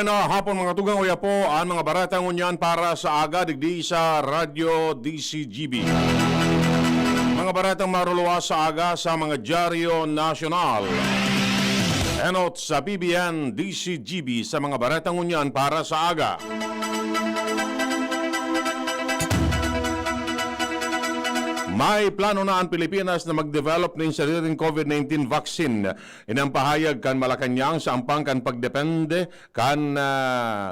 Ano, hapon mga tugang uya po ang mga baratang unyan para sa aga digdi sa Radyo DCGB. Mga baratang maruluwa sa aga sa mga dyaryo nasyonal. Enot sa BBN DCGB sa mga baratang unyan para sa aga. May plano na ang Pilipinas na mag-develop ng sariling COVID-19 vaccine. Inang pahayag kan Malacanang sa ampang kan pagdepende kan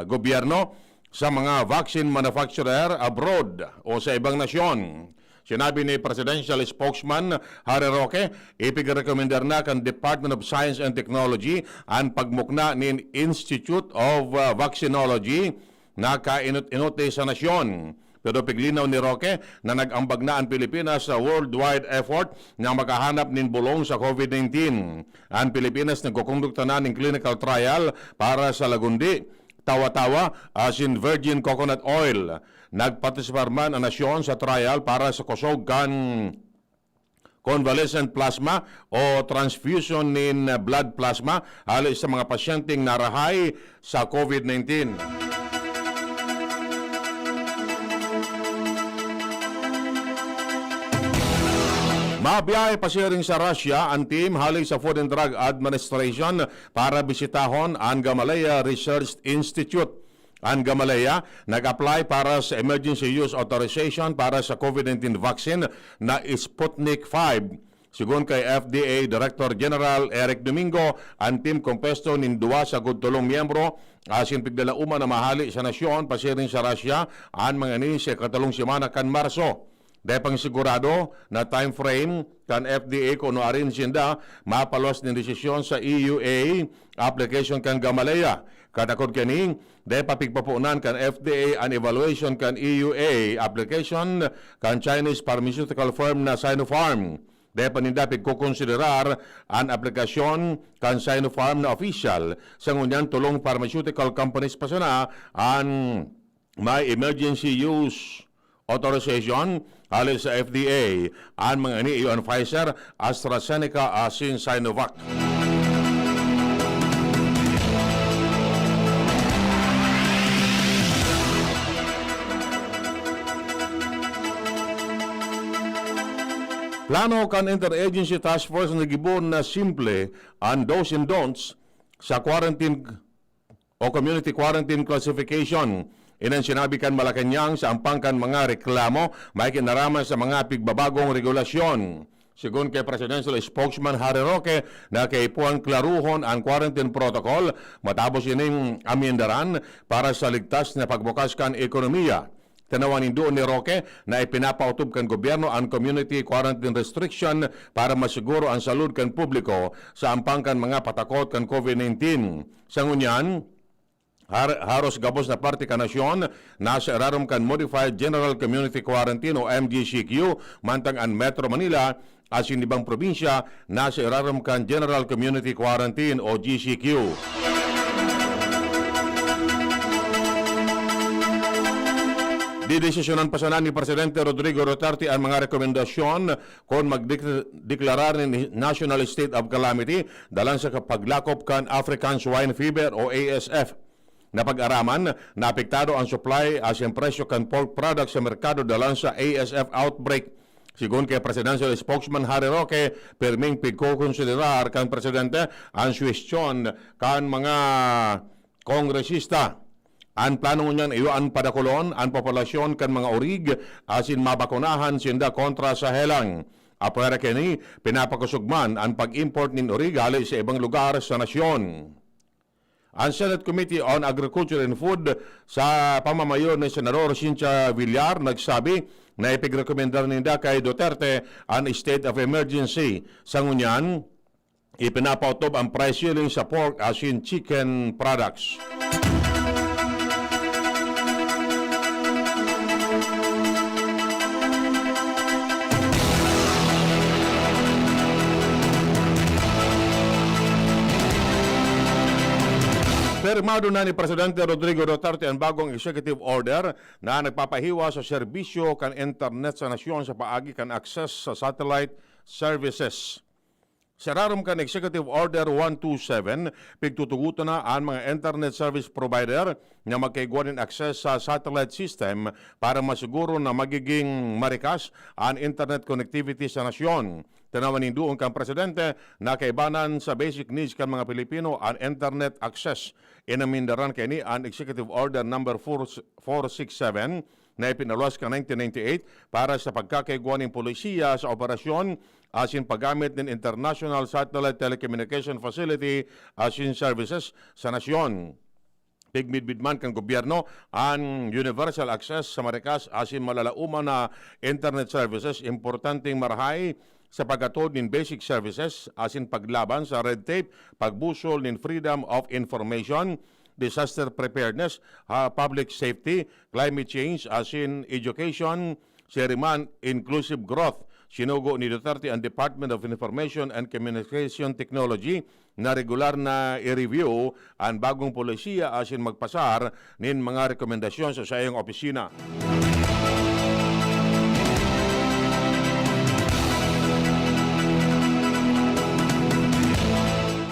gobyerno sa mga vaccine manufacturer abroad o sa ibang nasyon. Sinabi ni Presidential Spokesman Harry Roque, ipigrekomendar na kan Department of Science and Technology ang pagmukna ni Institute of Vaccinology na kainot-inot sa nasyon. Pero piglinaw ni Roque na nag-ambag na ang Pilipinas sa worldwide effort na makahanap ng bulong sa COVID-19. Ang Pilipinas nagkukondukta na ng clinical trial para sa lagundi, tawa-tawa as in virgin coconut oil. Nagpartisipar man ang nasyon sa trial para sa kusog kan convalescent plasma o transfusion in blood plasma halos sa mga pasyenteng narahay sa COVID-19. Mabiyahe pa siya rin sa Russia ang team halay sa Food and Drug Administration para bisitahon ang Gamaleya Research Institute. Ang Gamaleya nag-apply para sa Emergency Use Authorization para sa COVID-19 vaccine na Sputnik 5. Sigon kay FDA Director General Eric Domingo, ang team kompesto nin duwa sa gudtulong miyembro asin pigdalauma na mahali sa nasyon pasiring sa Russia ang mga ni sa katalong semana kan Marso. Dahil pang sigurado na time frame kan FDA kung arin sinda mapalos ng desisyon sa EUA application kan Gamaleya. Kadakod kaning dahil papigpapunan kan FDA ang evaluation kan EUA application kan Chinese pharmaceutical firm na Sinopharm. Dahil panindapig ko konsiderar ang aplikasyon kan Sinopharm na official sa ngunyan tulong pharmaceutical companies pa sana ang may emergency use authorization alis sa FDA ang mga ni ang Pfizer, AstraZeneca, asin Sinovac. Plano kan Interagency Task Force na gibon na simple ang do's and don'ts sa quarantine o community quarantine classification. Inang sinabi kan Malacanang sa ampang kan mga reklamo may kinaraman sa mga pigbabagong regulasyon. Sigon kay Presidential Spokesman Harry Roque na kaipuang klaruhon ang quarantine protocol matapos ining amyendaran para sa ligtas na pagbukas kan ekonomiya. Tanawanin doon ni Roque na ipinapautob kan gobyerno ang community quarantine restriction para masiguro ang salud kan publiko sa ampang kan mga patakot kan COVID-19. Sa ngunyan, haros gabos na parte ka nasyon nasa irarom kan Modified General Community Quarantine o MGCQ mantang ang Metro Manila as in ibang probinsya nasa irarom kan General Community Quarantine o GCQ. Didesisyonan pa sana ni Presidente Rodrigo Duterte ang mga rekomendasyon kung magdeklarar ng National State of Calamity dalang sa paglakop kan African Swine Fever o ASF. Napag-araman, naapektado ang supply as yung presyo kan pork products sa merkado dalang sa ASF outbreak. Sigon kay Presidential Spokesman Harry Roque, perming pigko-konsiderar kan Presidente ang suwestyon kan mga kongresista. Ang plano niyan iyoan padakulon ang populasyon kan mga orig asin mabakunahan sinda kontra sa helang. Apara kini, pinapakusugman ang pag-import nin orig hali sa ibang lugar sa nasyon. Ang Senate Committee on Agriculture and Food sa pamamayo ni Senador Cynthia Villar nagsabi na ipigrekomendar ninda kay Duterte ang state of emergency. Sa ngunyan, ipinapautob ang price ceiling sa pork as in chicken products. Pirmado na ni Presidente Rodrigo Duterte ang bagong executive order na nagpapahiwa sa serbisyo kan internet sa nasyon sa paagi kan access sa satellite services. Sararom kan Executive Order 127, pigtutuguto na ang mga internet service provider na magkaiguanin access sa satellite system para masiguro na magiging marikas ang internet connectivity sa nasyon. Tanawan ni doon kang presidente na kaibanan sa basic needs kan mga Pilipino ang internet access. Inamindaran kay ni ang Executive Order number 467 na ipinaluwas ka 1998 para sa pagkakaiguan ng polisiya sa operasyon asin paggamit ng International Satellite Telecommunication Facility asin services sa nasyon. Pigmidbidman kang gobyerno ang universal access sa marikas asin malalauman na internet services importanteng marahay sa paggatod ng basic services asin paglaban sa red tape, pagbusol ng freedom of information, disaster preparedness, public safety, climate change, asin education, seriman inclusive growth. Sinugo ni Duterte ang Department of Information and Communication Technology na regular na i-review ang bagong polisiya asin magpasar nin mga rekomendasyon sa sayang opisina.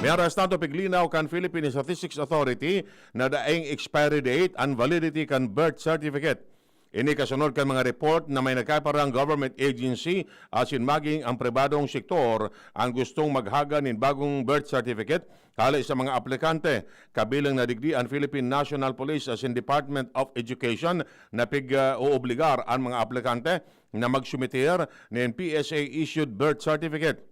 May arestado piglinaw kan Philippine Statistics Authority na daing expiry date and validity kan birth certificate. Ini kasunod kan mga report na may nagkaparang government agency asin maging ang pribadong sektor ang gustong maghaga ng bagong birth certificate halay sa mga aplikante. Kabilang na digdi ang Philippine National Police asin Department of Education na pig-oobligar ang mga aplikante na magsumitir ng PSA-issued birth certificate.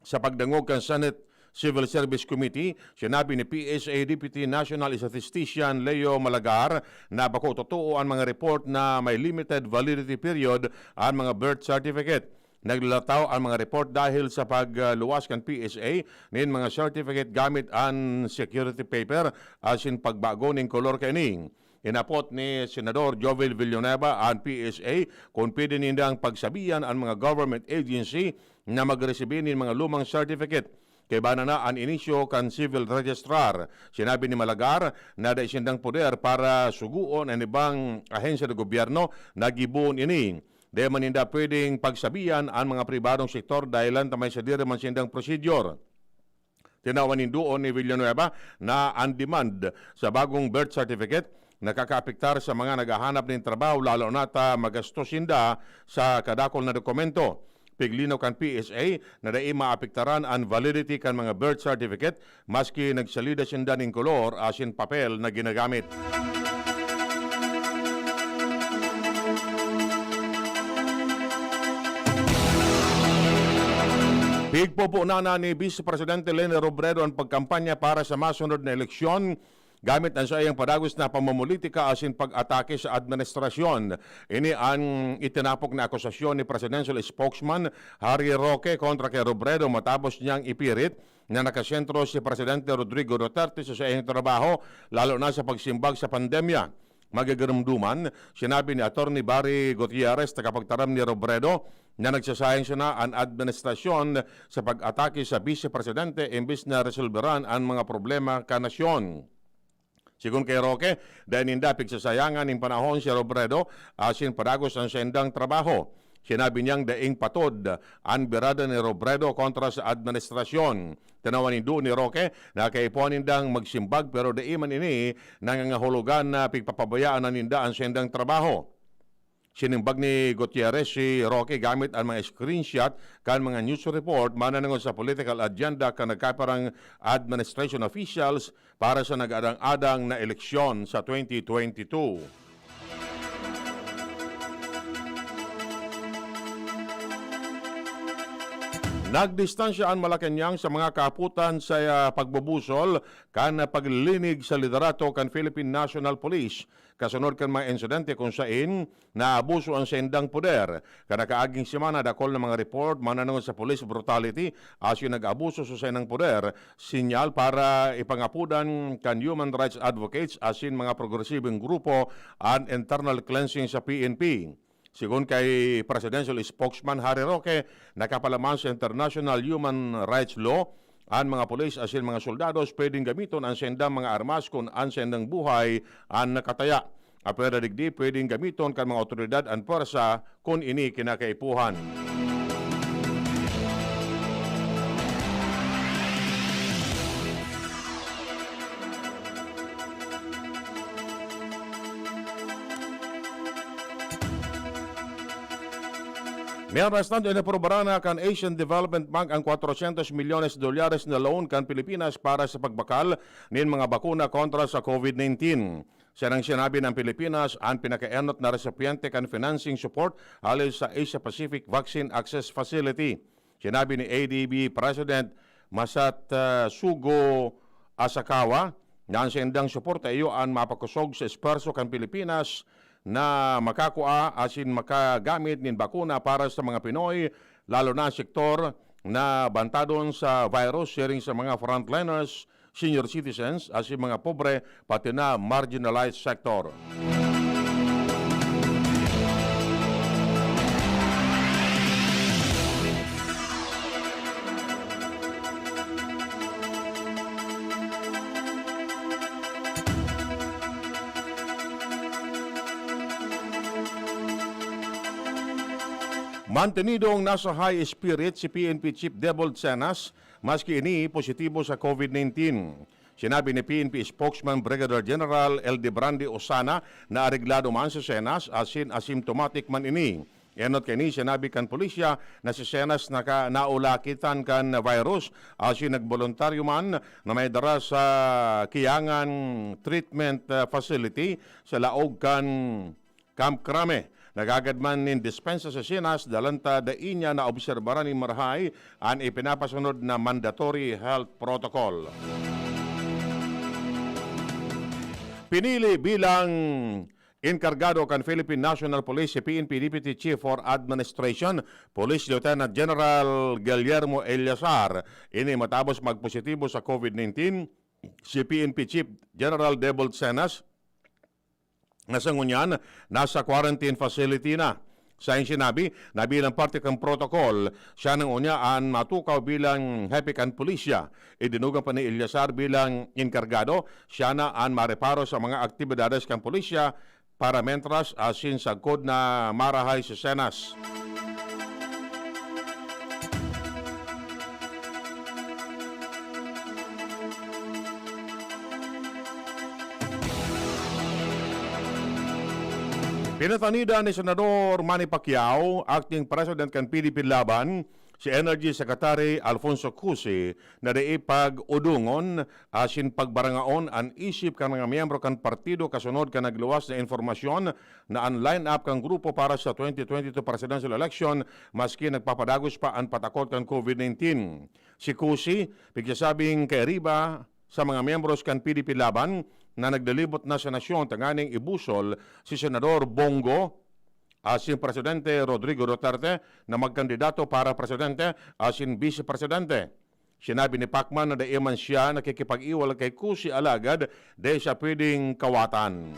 Sa pagdangog kan Senate Civil Service Committee, sinabi ni PSA Deputy National Statistician Leo Malagar na bako totoo ang mga report na may limited validity period ang mga birth certificate. Naglalataw ang mga report dahil sa pagluwas kan PSA nin mga certificate gamit ang security paper asin pagbago ning kolor kaning. Inapot ni Senador Jovel Villanueva ang PSA kung pwede nindang pagsabihan ang mga government agency na magresibin ng mga lumang certificate. Kay bana na ang inisyo kan civil registrar. Sinabi ni Malagar na da isindang poder para suguon ang ibang ahensya ng gobyerno na gibuon ini. Di man hindi pwedeng pagsabihan ang mga pribadong sektor dahilan tamay sa dire man sindang procedure. Tinawan doon ni Villanueva na ang demand sa bagong birth certificate nakakaapektar sa mga naghahanap ng trabaho lalo na ta magastos sinda sa kadakol na dokumento. Piglinaw kan PSA na dai maapektaran ang validity kan mga birth certificate maski nagsalida sinda ning kolor asin papel na ginagamit. Pigpopo na ni Vice Presidente Leni Robredo ang pagkampanya para sa masunod na eleksyon gamit ang sayang padagos na pamumulitika asin pag-atake sa administrasyon. Ini ang itinapok na akusasyon ni Presidential Spokesman Harry Roque kontra kay Robredo matapos niyang ipirit na nakasentro si Presidente Rodrigo Duterte sa sayang trabaho lalo na sa pagsimbag sa pandemya. Magagarumduman, sinabi ni Atty. Barry Gutierrez, tagapagtaram ni Robredo, na nagsasayang siya na ang administrasyon sa pag-atake sa Vice Presidente imbis na resolveran ang mga problema ka nasyon. Sigun kay Roque, dahil ninda pigsasayangan ng panahon si Robredo asin padagos ang sendang trabaho. Sinabi niyang daing patod ang birada ni Robredo kontra sa administrasyon. Tinawanin doon ni Roque na kaipuan nindang magsimbag pero daiman ini nangangahulugan na pigpapabayaan na ninda ang sendang trabaho. Sinimbag ni Gutierrez si Roque gamit ang mga screenshot kan mga news report mananangon sa political agenda kan nagkaparang administration officials para sa nag-adang-adang na eleksyon sa 2022. Nagdistansya ang Malacanang sa mga kaaputan sa pagbubusol kan paglinig sa liderato kan Philippine National Police. Kasunod kan mga insidente kung saan naabuso ang sendang poder. Kanakaaging semana dakol ng mga report mananong sa police brutality as yung nag-abuso sa sendang poder. Sinyal para ipangapudan kan human rights advocates asin mga progresibong grupo ang internal cleansing sa PNP. Sigun kay Presidential Spokesman Harry Roque, nakapalaman sa International Human Rights Law, ang mga pulis asin mga soldados pwedeng gamiton ang sendang mga armas kung ang sendang buhay ang nakataya. Apera digdi pwedeng gamiton kan mga otoridad ang puwersa kung ini kinakaipuhan. May arrestado inaprobaran na kan Asian Development Bank ang 400 milyones dolyares na loan kan Pilipinas para sa pagbakal ng mga bakuna kontra sa COVID-19. Siya nang sinabi ng Pilipinas ang pinakaenot na recipiente kan financing support halin sa Asia Pacific Vaccine Access Facility. Sinabi ni ADB President Masatsugo Asakawa na ang sendang suporta iyo ang mapakusog sa esperso kan Pilipinas na makakua asin makagamit nin bakuna para sa mga Pinoy, lalo na sektor na bantadon sa virus, sharing sa mga frontliners, senior citizens, asin mga pobre, pati na marginalized sector. Mantenidong nasa high spirit si PNP Chief Debold Cenas maski ini positibo sa COVID-19. Sinabi ni PNP spokesman Brigadier General El Debrandi Osana na areglado man si Cenas asin asymptomatic man ini. Enot kini sinabi kan pulisya na si Cenas naulakitan kan virus asin nagboluntaryo man na may dara sa Kiyangan Treatment Facility sa laog kan Camp Crame. Nagagadman nin dispensa sa Sinas dalanta dainya na obserbaran ni Marhay ang ipinapasunod na mandatory health protocol. Pinili bilang inkargado kan Philippine National Police si PNP Deputy Chief for Administration, Police Lieutenant General Guillermo Eliazar. Ini matapos magpositibo sa COVID-19 si PNP Chief General Debold Cenas. Nasangunyan, nasa quarantine facility na. Sa yung sinabi, na bilang parte kang protocol, siya nang unyaan matukaw bilang hepe kan pulisya. Idinugan pa ni Eliazar bilang inkargado, siya na ang mareparo sa mga aktibidades kang pulisya para mentras asin sagkod na marahay sa Cenas. Pinatanida ni Senador Manny Pacquiao, acting president kan PDP Laban, si Energy Secretary Alfonso Cusi na pag-udungon asin pagbarangaon ang isip kan mga miyembro kan partido kasunod kan nagluwas na informasyon na ang line-up kan grupo para sa 2022 presidential election maski nagpapadagos pa ang patakot kan COVID-19. Si Cusi, pigsasabing kay Riba sa mga miyembros kan PDP Laban na nagdalibot na sa nasyon tanganing ibusol si Senador Bongo asin Presidente Rodrigo Duterte na magkandidato para Presidente asin Vice Presidente. Sinabi ni Pacman na daiman siya nakikipag-iwal kay Cusi alagad dahil siya pwedeng kawatan.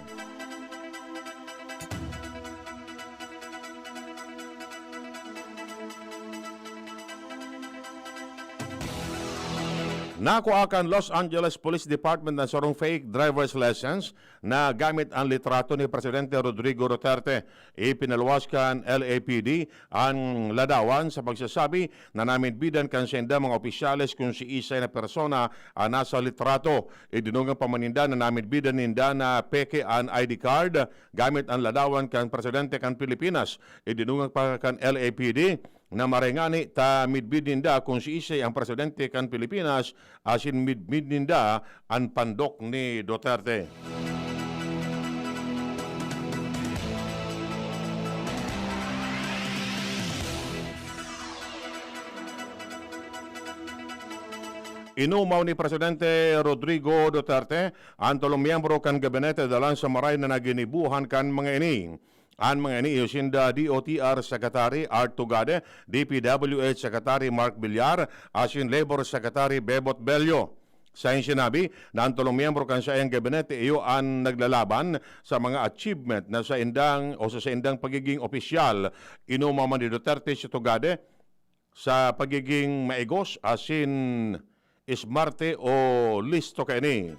Nakuha kan Los Angeles Police Department ng sarong fake driver's license na gamit ang litrato ni Presidente Rodrigo Duterte. Ipinaluwas kan LAPD ang ladawan sa pagsasabi na naminbidan kan senda mga opisyales kung si isa na persona ang nasa litrato. Idinungang pamaninda na naminbidan ninda na peke ang ID card gamit ang ladawan kan Presidente kan Pilipinas. Idinungang pa kan LAPD na marengani ta midbid ninda kung si Isay ang presidente kan Pilipinas asin midbid ninda ang pandok ni Duterte. Inumaw ni Presidente Rodrigo Duterte ang tulong miyembro kan gabinete dalan sa maray na naginibuhan kan mga ini. Ang mga ini yosinda DOTR Secretary Art Tugade, DPWH Secretary Mark Villar, asin Labor Secretary Bebot Bello. Sa yung sinabi na ang tulong miyembro kan sa iyang gabinete iyo ang naglalaban sa mga achievement na sa indang o sa indang pagiging opisyal. Inumaman ni Duterte si Tugade sa pagiging maigos asin ismarte o listo kaini.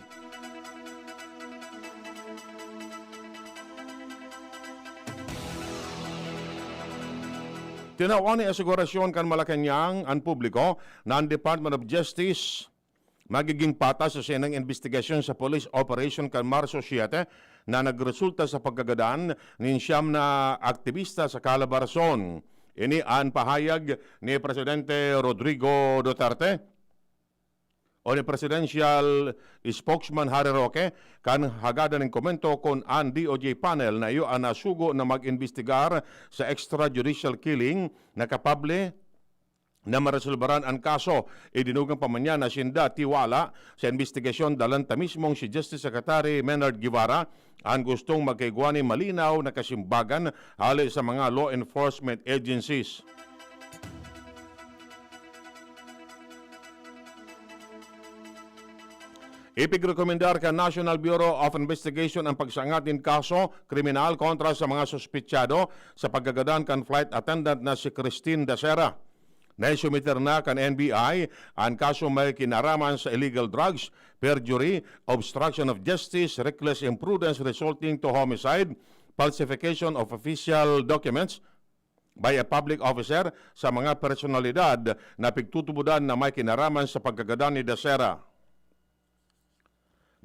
Tinawa ni asigurasyon kan Malacanang ang publiko na ang Department of Justice magiging patas sa senang investigasyon sa police operation kan Marso 7 na nagresulta sa pagkagadaan ng siyam na aktivista sa Calabarzon. Ini ang pahayag ni Presidente Rodrigo Duterte o ni Presidential Spokesman Harry Roque kan hagada ng komento kon ang DOJ panel na iyo ang nasugo na mag-investigar sa extrajudicial killing na kapable na maresolbaran ang kaso. Idinugang pa man niya na sinda tiwala sa investigasyon dalanta mismong si Justice Secretary Menard Guevara ang gustong magkaigwani malinaw na kasimbagan hali sa mga law enforcement agencies. Ipigrekomendar ka National Bureau of Investigation ang pagsangatin kaso kriminal kontra sa mga suspitsyado sa paggagadan kan flight attendant na si Christine Dacera. Naisumiter na kan NBI ang kaso may kinaraman sa illegal drugs, perjury, obstruction of justice, reckless imprudence resulting to homicide, falsification of official documents by a public officer sa mga personalidad na pigtutubudan na may kinaraman sa pagkagadan ni Dacera.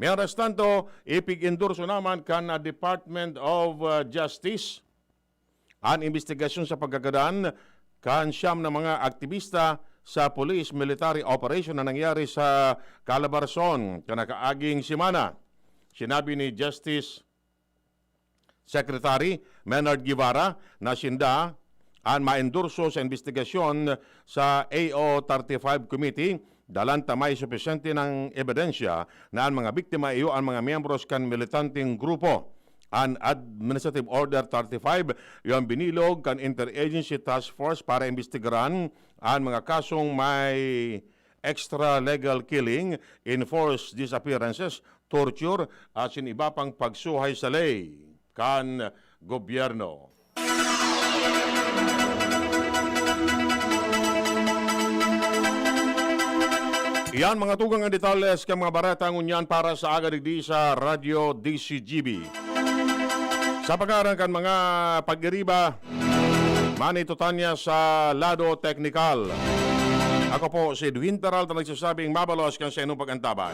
Mientras tanto, ipig-endorso naman kan Department of Justice ang investigasyon sa pagkagadan kan siyam na mga aktivista sa police military operation na nangyari sa Calabarzon kanakaaging simana. Sinabi ni Justice Secretary Menard Guevara na sinda ang maendorso sa investigasyon sa AO35 Committee dalan tamay supisyente ng ebidensya na ang mga biktima iyo ang mga miyembros kan militanteng grupo. An Administrative Order 35 yung binilog kan Interagency Task Force para investigaran ang mga kasong may extra-legal killing, enforced disappearances, torture at siniba pang pagsuhay sa ley kan gobyerno. Iyan mga tugang ang detalles ng mga baratang unyan para sa agadigdi sa Radio DCGB. Sa pag-aaral kan mga pag-iriba, manitutanya sa lado teknikal. Ako po si Edwin Taral na nagsasabing mabalos kan sa inong pag-antabay.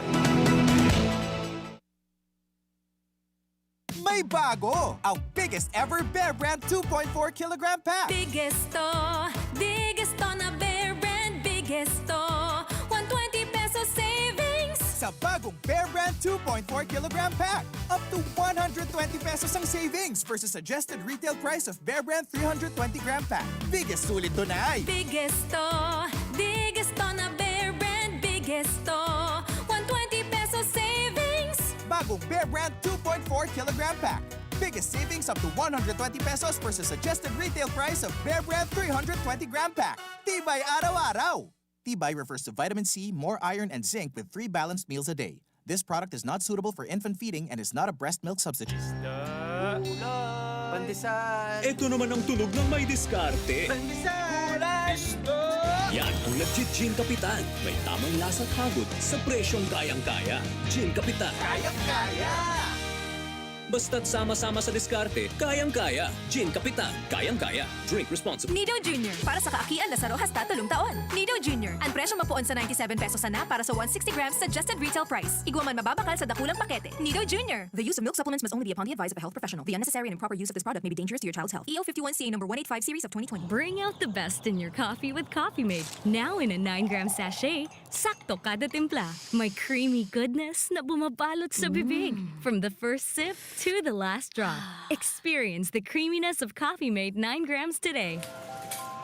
May bago! Ang biggest ever Bear Brand 2.4 kilogram pack! Biggest na Bear Brand, biggest 120 peso savings! Sa bagong Bear Brand 2.4 kilogram pack, up to 120 pesos ang savings versus suggested retail price of Bear Brand 320 gram pack. Biggest sulit doon ay Biggest na Bear Brand, biggest 120 peso savings! bagong Bear Brand 2.4 kilogram pack. Biggest savings up to 120 pesos versus suggested retail price of Bear Brand 320 gram pack. Tibay araw-araw! Tibay refers to vitamin C, more iron, and zinc with 3 balanced meals a day. This product is not suitable for infant feeding and is not a breast milk substitute. Pandesal! Ito naman ang tunog ng may diskarte. Pandesal! Yan ang legit Gin Kapitan. May tamang lasa't hagod sa presyong kayang-kaya. Gin Kapitan. Kayang-kaya! Basta't sama-sama sa diskarte, kayang-kaya. Gin Kapitan. Kayang-kaya. Drink responsibly. Nido Jr. para sa kaakian na saro hasta 3 taon. Nido Jr. Ang presyong mapuon sa 97 pesos na para sa 160 grams suggested retail price. Igwa man mababakal sa dakulang pakete. Nido Jr. The use of milk supplements must only be upon the advice of a health professional. The unnecessary and improper use of this product may be dangerous to your child's health. EO51CA number 185 series of 2020. Bring out the best in your coffee with Coffee Mate. Now in a 9-gram sachet, sakto kada timpla. May creamy goodness na bumabalot sa bibig. From the first sip to the last drop. Experience the creaminess of Coffee Mate 9 grams today.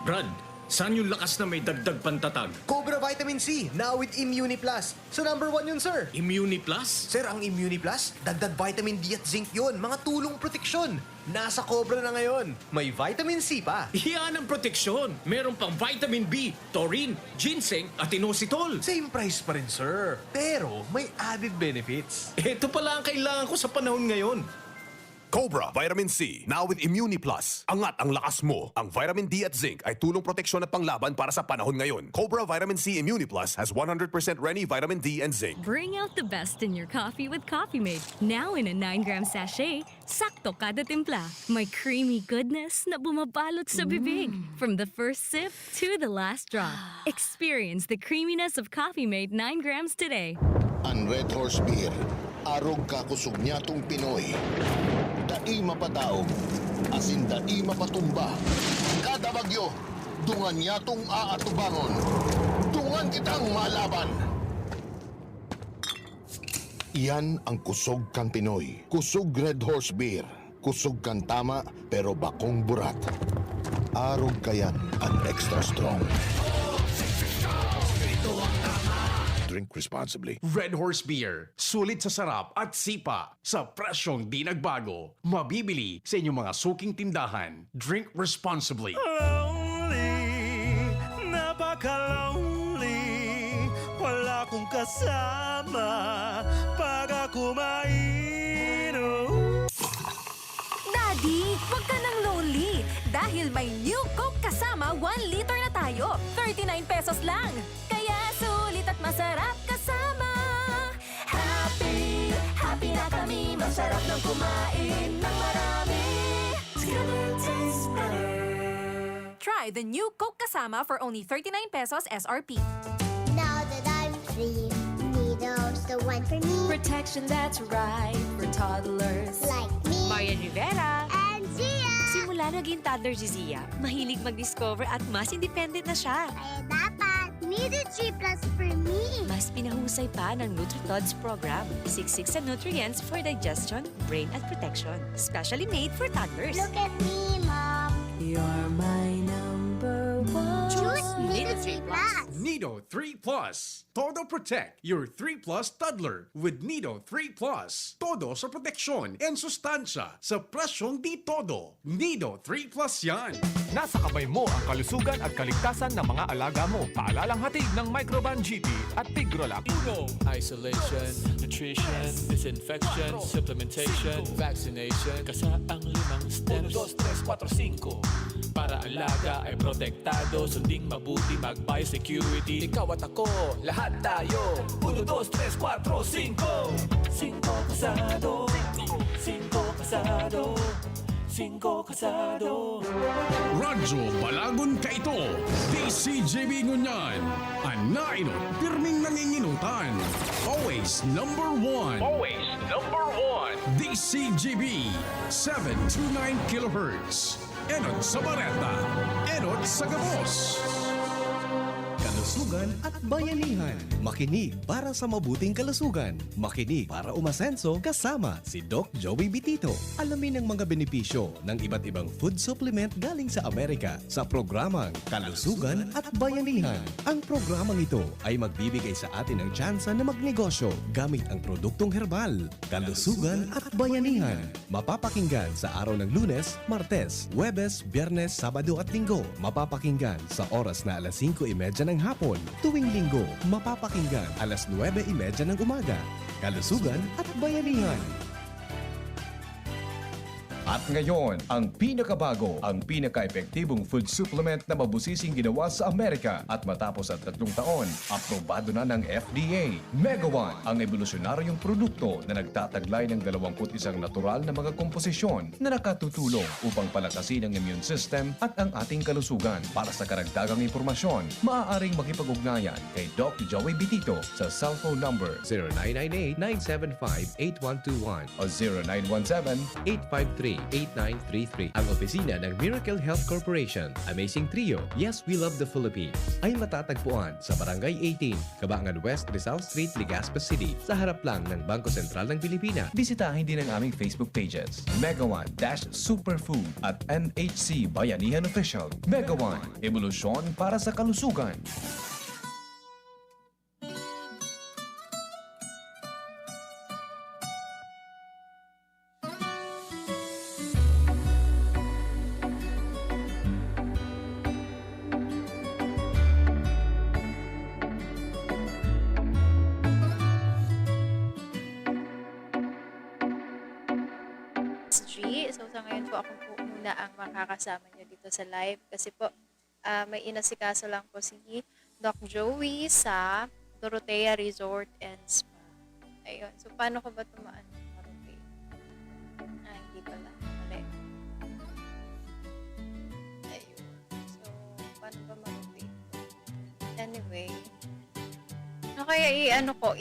Brad, saan yung lakas na may dagdag pantatag? Cobra Vitamin C, now with Immuni Plus. So number 1 yun, sir. Immuni Plus? Sir, ang Immuni Plus, dagdag vitamin D at zinc yun. Mga tulong proteksyon. Nasa Cobra na ngayon. May vitamin C pa. Iyan ang proteksyon. Meron pang vitamin B, taurine, ginseng at inositol. Same price pa rin, sir. Pero may added benefits. Ito pala ang kailangan ko sa panahon ngayon. Cobra Vitamin C, now with Immuni Plus. Angat ang lakas mo. Ang vitamin D at zinc ay tulong proteksyon at panglaban para sa panahon ngayon. Cobra Vitamin C Immuni Plus has 100% Reni vitamin D and zinc. Bring out the best in your coffee with Coffee Mate. Now in a 9-gram sachet, sakto kada timpla. May creamy goodness na bumabalot sa bibig. From the first sip to the last drop. Experience the creaminess of Coffee Mate 9 grams today. Ang Red Horse Beer, arog kakusog niya tong Pinoy. Dai mapataog, asin dai mapatumba. Kada bagyo, Dungan yatong aatubangon. Dungan kitang malaban. Iyan ang kusog kang Pinoy. Kusog Red Horse Beer. Kusog kang tama pero bakong burat. Arog kayan at extra strong. Drink responsibly. Red Horse Beer. Sulit sa sarap at sipa. Sa presyong di nagbago. Mabibili sa inyong mga suking tindahan. Drink responsibly. Lonely, napaka-lonely. Wala akong kasama pag ako mainom. Daddy, wag ka nang lonely. Dahil may new Coke kasama 1 liter na tayo. 39 pesos lang. Kaya sulit at masarap kasama. Happy, happy na kami. Masarap ng kumain ng marami. It's gonna taste better. Try the new Coke kasama for only 39 pesos SRP. Now that I'm free, Nido's the one for me. Protection that's right for toddlers. Like me Marian Rivera. and Zia. Simula naging toddler si Zia, mahilig mag-discover at mas independent na siya. Kaya dapat, Nido 3 Plus for me. Mas pinahusay pa ng NutriTods program. Siksik sa nutrients for digestion, brain at protection. Specially made for toddlers. Look at me, Mom. You're my number one. Choose Nido 3 Plus. Nido 3 Plus. Todo Protect your 3 Plus toddler with Nido 3 Plus. Todo sa proteksyon and sustansya sa presyong di todo. Nido 3 Plus yan. Nasa kamay mo ang kalusugan at kaligtasan ng mga alaga mo. Paalalang hatid ng Microban GT at Tigrolac. Isolation, nutrition, disinfection, supplementation, vaccination. Kasaang 5 steps. 1, 2, 3, 4, 5. Para alaga ay protektado. Sunding mabuti mag-biosecurity. Ikaw at ako, lahat tayo. 1, 2, 3, 4, 5. 5 kasado. 5 kasado. 5 kasado. Radyo Balagon ka ito. DCJB Ngunyan. Anainot, pirming nanginginutan. Always number one. Always number one. DCJB 729 kHz. Enot sa Bareta. Enot sa Gabos. Kalusugan at bayanihan. Makinig para sa mabuting kalusugan. Makinig para umasenso kasama si Doc Joey Bitito. Alamin ang mga benepisyo ng iba't ibang food supplement galing sa Amerika sa programang Kalusugan at Bayanihan. Ang programang ito ay magbibigay sa atin ng tsansa na magnegosyo gamit ang produktong herbal. Kalusugan at Bayanihan. Mapapakinggan sa araw ng Lunes, Martes, Huwebes, Biyernes, Sabado at Linggo. Mapapakinggan sa oras na alas 5:30 ng hapon. Tuwing Linggo, mapapakinggan alas 9:30 ng umaga. Kalusugan at Bayanihan. At ngayon, ang pinakabago, ang pinaka-epektibong food supplement na mabusising ginawa sa Amerika at matapos ang 3 taon, aprobado na ng FDA. Mega One, ang evolusyonaryong produkto na nagtataglay ng 21 natural na mga komposisyon na nakatutulong upang palakasin ang immune system at ang ating kalusugan. Para sa karagdagang impormasyon, maaaring makipag-ugnayan kay Doc Joey Bitito sa cellphone number 0998-975-8121 o 0917-853-8933. Ang opisina ng Miracle Health Corporation, Amazing Trio, Yes, We Love the Philippines, ay matatagpuan sa Barangay 18, Cabangan West, Rizal Street, Legazpi City, sa harap lang ng Bangko Sentral ng Pilipinas. Bisitahin din ang aming Facebook pages, Mega One Superfood at NHC Bayanihan Official. Mega One, evolusyon para sa kalusugan. So sa ngayon po ako po muna ang makakasama nyo dito sa live kasi po may inasikaso lang po si Doc Joey sa Dorotea Resort and Spa. Ayun. So paano ko ba tumaan? Marotate. Hindi pala. Mali. Ayun. So paano ba marotate? Anyway. Ano kaya i-ano ko?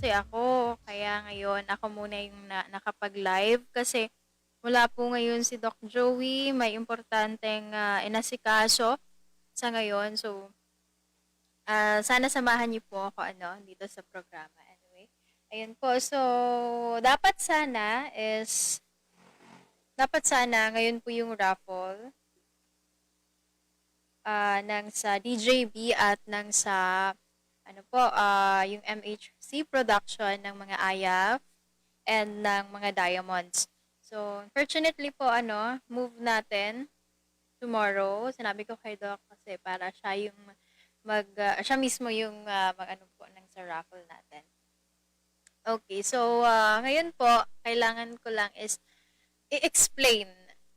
kasi ako. Kaya ngayon, ako muna yung nakapag-live kasi wala po ngayon si Doc Joey. May importanteng inasikaso sa ngayon. So, sana samahan niyo po ako dito sa programa. Anyway, ayun po. So, dapat sana ngayon po yung raffle ng sa DJB at ng sa yung MHC production ng mga AYAF and ng mga Diamonds. So, unfortunately po, move natin tomorrow. Sinabi ko kay Doc kasi para siya yung siya mismo yung po ng sa raffle natin. Okay, so ngayon po, kailangan ko lang is i-explain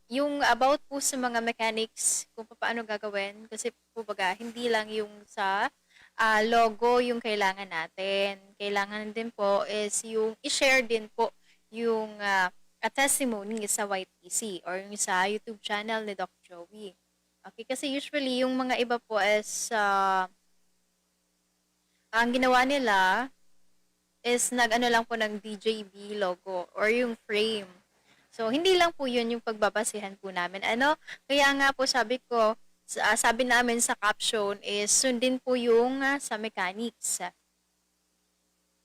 yung about po sa mga mechanics kung paano gagawin kasi po baga hindi lang yung sa logo yung kailangan natin. Kailangan din po is yung i-share din po yung testimony sa YTC or yung sa YouTube channel ni Doc Joey. Okay, kasi usually yung mga iba po is ang ginawa nila is lang po ng DJB logo or yung frame. So, hindi lang po yun yung pagbabasihan po namin. Kaya nga po sabi ko, sabi namin sa caption is sundin po yung sa mechanics.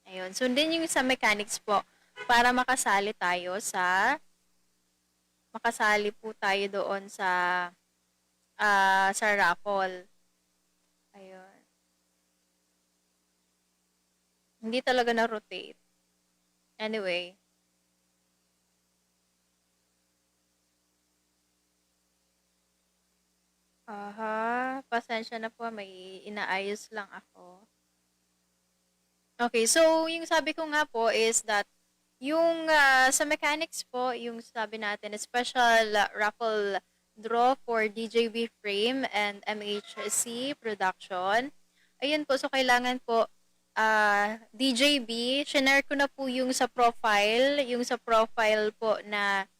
Ayun, sundin yung sa mechanics po para makasali po tayo doon sa raffle. Ayun. Hindi talaga na-rotate. Anyway. Pasensya na po, may inaayos lang ako. Okay, so yung sabi ko nga po is that yung sa mechanics po, yung sabi natin, special raffle draw for DJB Frame and MHC Production. Ayun po, so kailangan po DJB, shinare ko na po yung sa profile po na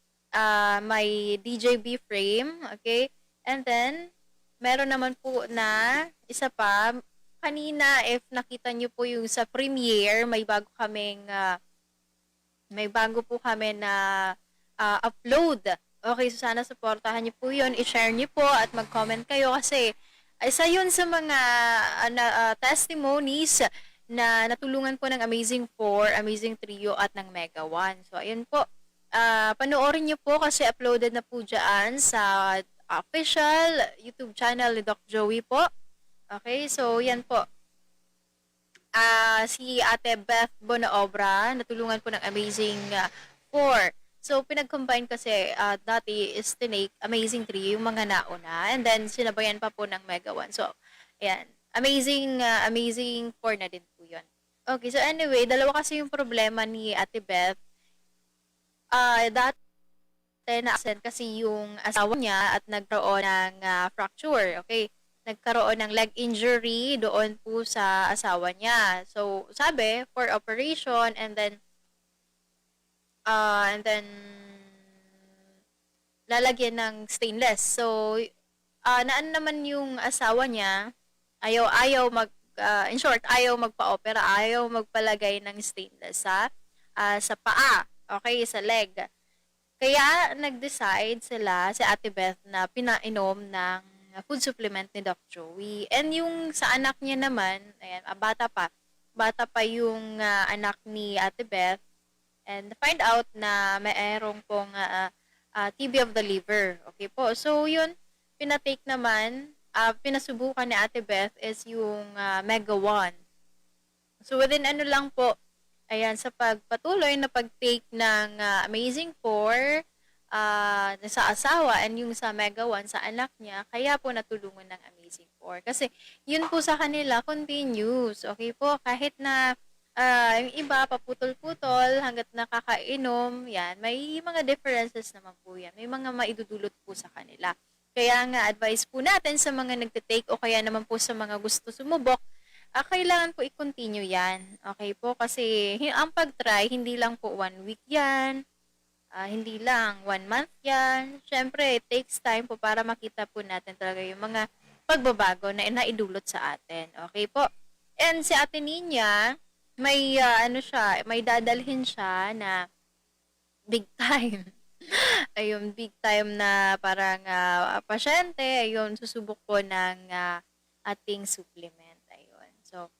may DJB Frame, okay? And then, meron naman po na isa pa, kanina if nakita nyo po yung sa Premiere, may bago po kami na upload. Okay, so sana supportahan nyo po yun, i-share nyo po at mag-comment kayo kasi isa yun sa mga testimonies na natulungan po ng Amazing 4, Amazing Trio at ng Mega 1. So, ayun po. Panoorin nyo po kasi uploaded na po dyan sa official YouTube channel ni Doc Joey po. Okay, so yan po. Si Ate Beth Bonaobra, natulungan po ng Amazing 4. So, pinag-combine kasi dati is Tinake, Amazing 3, yung mga nauna. And then, sinabayan pa po ng Mega 1. So, ayan. Amazing 4 na din po yun. Okay, so anyway, dalawa kasi yung problema ni Ate Beth. Dati na-absent kasi yung asawa niya at nagkaroon ng fracture, okay? Nagkaroon ng leg injury doon po sa asawa niya. So, sabi, for operation and then lalagyan ng stainless. So, naan naman yung asawa niya, ayaw in short, ayaw magpa-opera, ayaw magpalagay ng stainless sa paa, okay, sa leg. Kaya nag-decide sila, si Ate Beth, na pinainom ng food supplement ni Doc Joey. And yung sa anak niya naman, ayan, bata pa yung anak ni Ate Beth, and find out na mayroong pong TB of the liver. Okay po, so yun, pinatake naman, pinasubukan ni Ate Beth is yung Mega 1. So within lang po, ayan, sa pagpatuloy na pag-take ng Amazing 4 sa asawa and yung sa Mega 1 sa anak niya, kaya po natulungan ng Amazing 4. Kasi yun po sa kanila, continuous. Okay po, kahit na yung iba, paputol-putol hanggat nakakainom, yan, may mga differences naman po yan. May mga maidudulot po sa kanila. Kaya nga, advice po natin sa mga nagtitake o kaya naman po sa mga gusto sumubok, kailangan po i-continue yan. Okay po? Kasi ang pag-try, hindi lang po 1 week yan. Hindi lang 1 month yan. Siyempre, it takes time po para makita po natin talaga yung mga pagbabago na naidulot sa atin. Okay po? And si Ate Nina, may ano siya, may dadalhin siya na big time. Ayun, big time na parang pasyente, ayun, susubok po ng ating supplement. Ayun. So,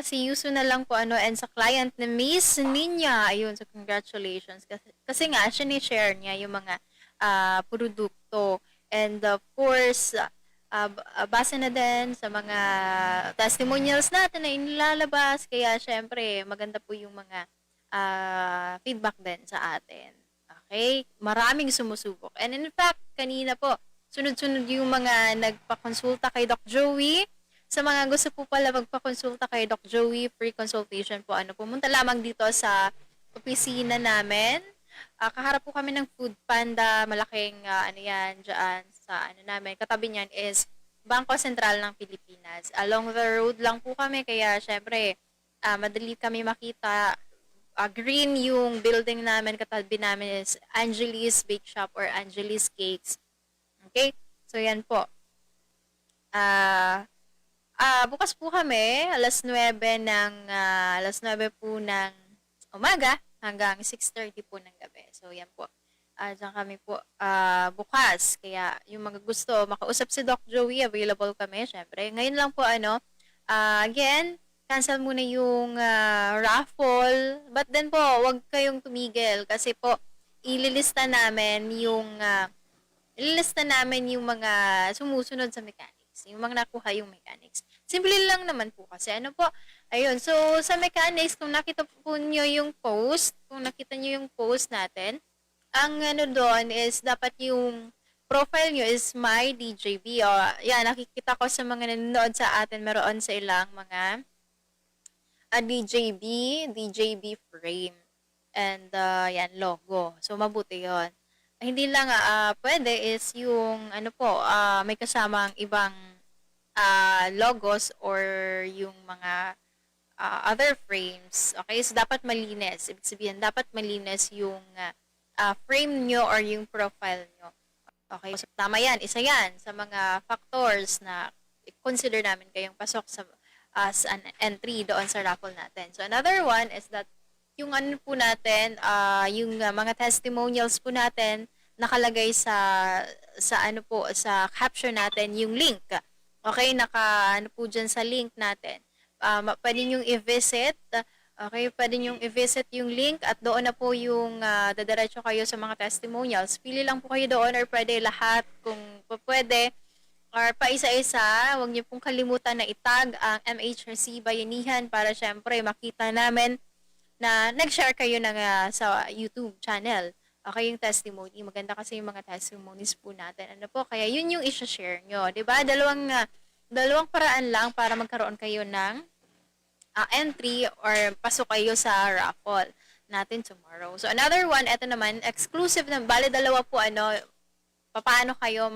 si Yuso na lang po and sa client na Miss Ninya, ayun, so congratulations. Kasi nga, share niya yung mga produkto. And of course, base na din sa mga testimonials natin na inilalabas. Kaya syempre, maganda po yung mga feedback din sa atin. Okay? Maraming sumusubok. And in fact, kanina po, sunod-sunod yung mga nagpakonsulta kay Doc Joey. Sa mga gusto po pala magpakonsulta kay Doc Joey, free consultation po, pumunta lamang dito sa opisina namin. Kaharap po kami ng Food Panda, malaking dyan sa namin. Katabi niyan is Bangko Sentral ng Pilipinas. Along the road lang po kami, kaya syempre, madali kami makita. Green yung building namin, katabi namin is Angelis Bake Shop or Angelis Cakes. Okay? So, yan po. Bukas po kami, alas 9 po ng umaga hanggang 6:30 po ng gabi. So, yan po. Diyan kami po bukas. Kaya, yung mga gusto, makausap si Doc Joey, available kami, syempre. Ngayon lang po, again, cancel muna yung raffle. But then po, wag kayong tumigil kasi po, ililista namin yung mga sumusunod sa mechanics. Yung mga nakuha yung mechanics. Simple lang naman po kasi. Ayun. So, sa mechanics, kung nakita po nyo yung post, natin, ang doon is dapat yung profile nyo is my DJB. Yan, nakikita ko sa mga nanonood sa atin, meron sa ilang mga DJB frame. And, yan, logo. So, mabuti yon. Hindi lang pwede is yung, may kasamang ibang logos or yung mga other frames. Okay, so dapat malinis. Ibig sabihin, dapat malinis yung frame nyo or yung profile nyo. Okay, so tama yan. Isa yan sa mga factors na consider namin kayong pasok as an entry doon sa raffle natin. So another one is that yung po natin, yung mga testimonials po natin, nakalagay sa caption natin yung link. Okay, po dyan sa link natin. Pwede nyo i-visit. Okay, pwede nyo i-visit yung link at doon na po yung dadiretso kayo sa mga testimonials. Pili lang po kayo doon or pwede lahat kung pwede. Or pa isa-isa, huwag niyo pong kalimutan na itag ang MHRC Bayanihan para syempre makita namin na nag-share kayo sa YouTube channel. Okay, yung testimony. Maganda kasi yung mga testimonies po natin. Kaya yun yung i-share nyo. Diba? Dalawang paraan lang para magkaroon kayo ng entry or pasok kayo sa raffle natin tomorrow. So, another one, ito naman, exclusive na, bale dalawa po, paano kayo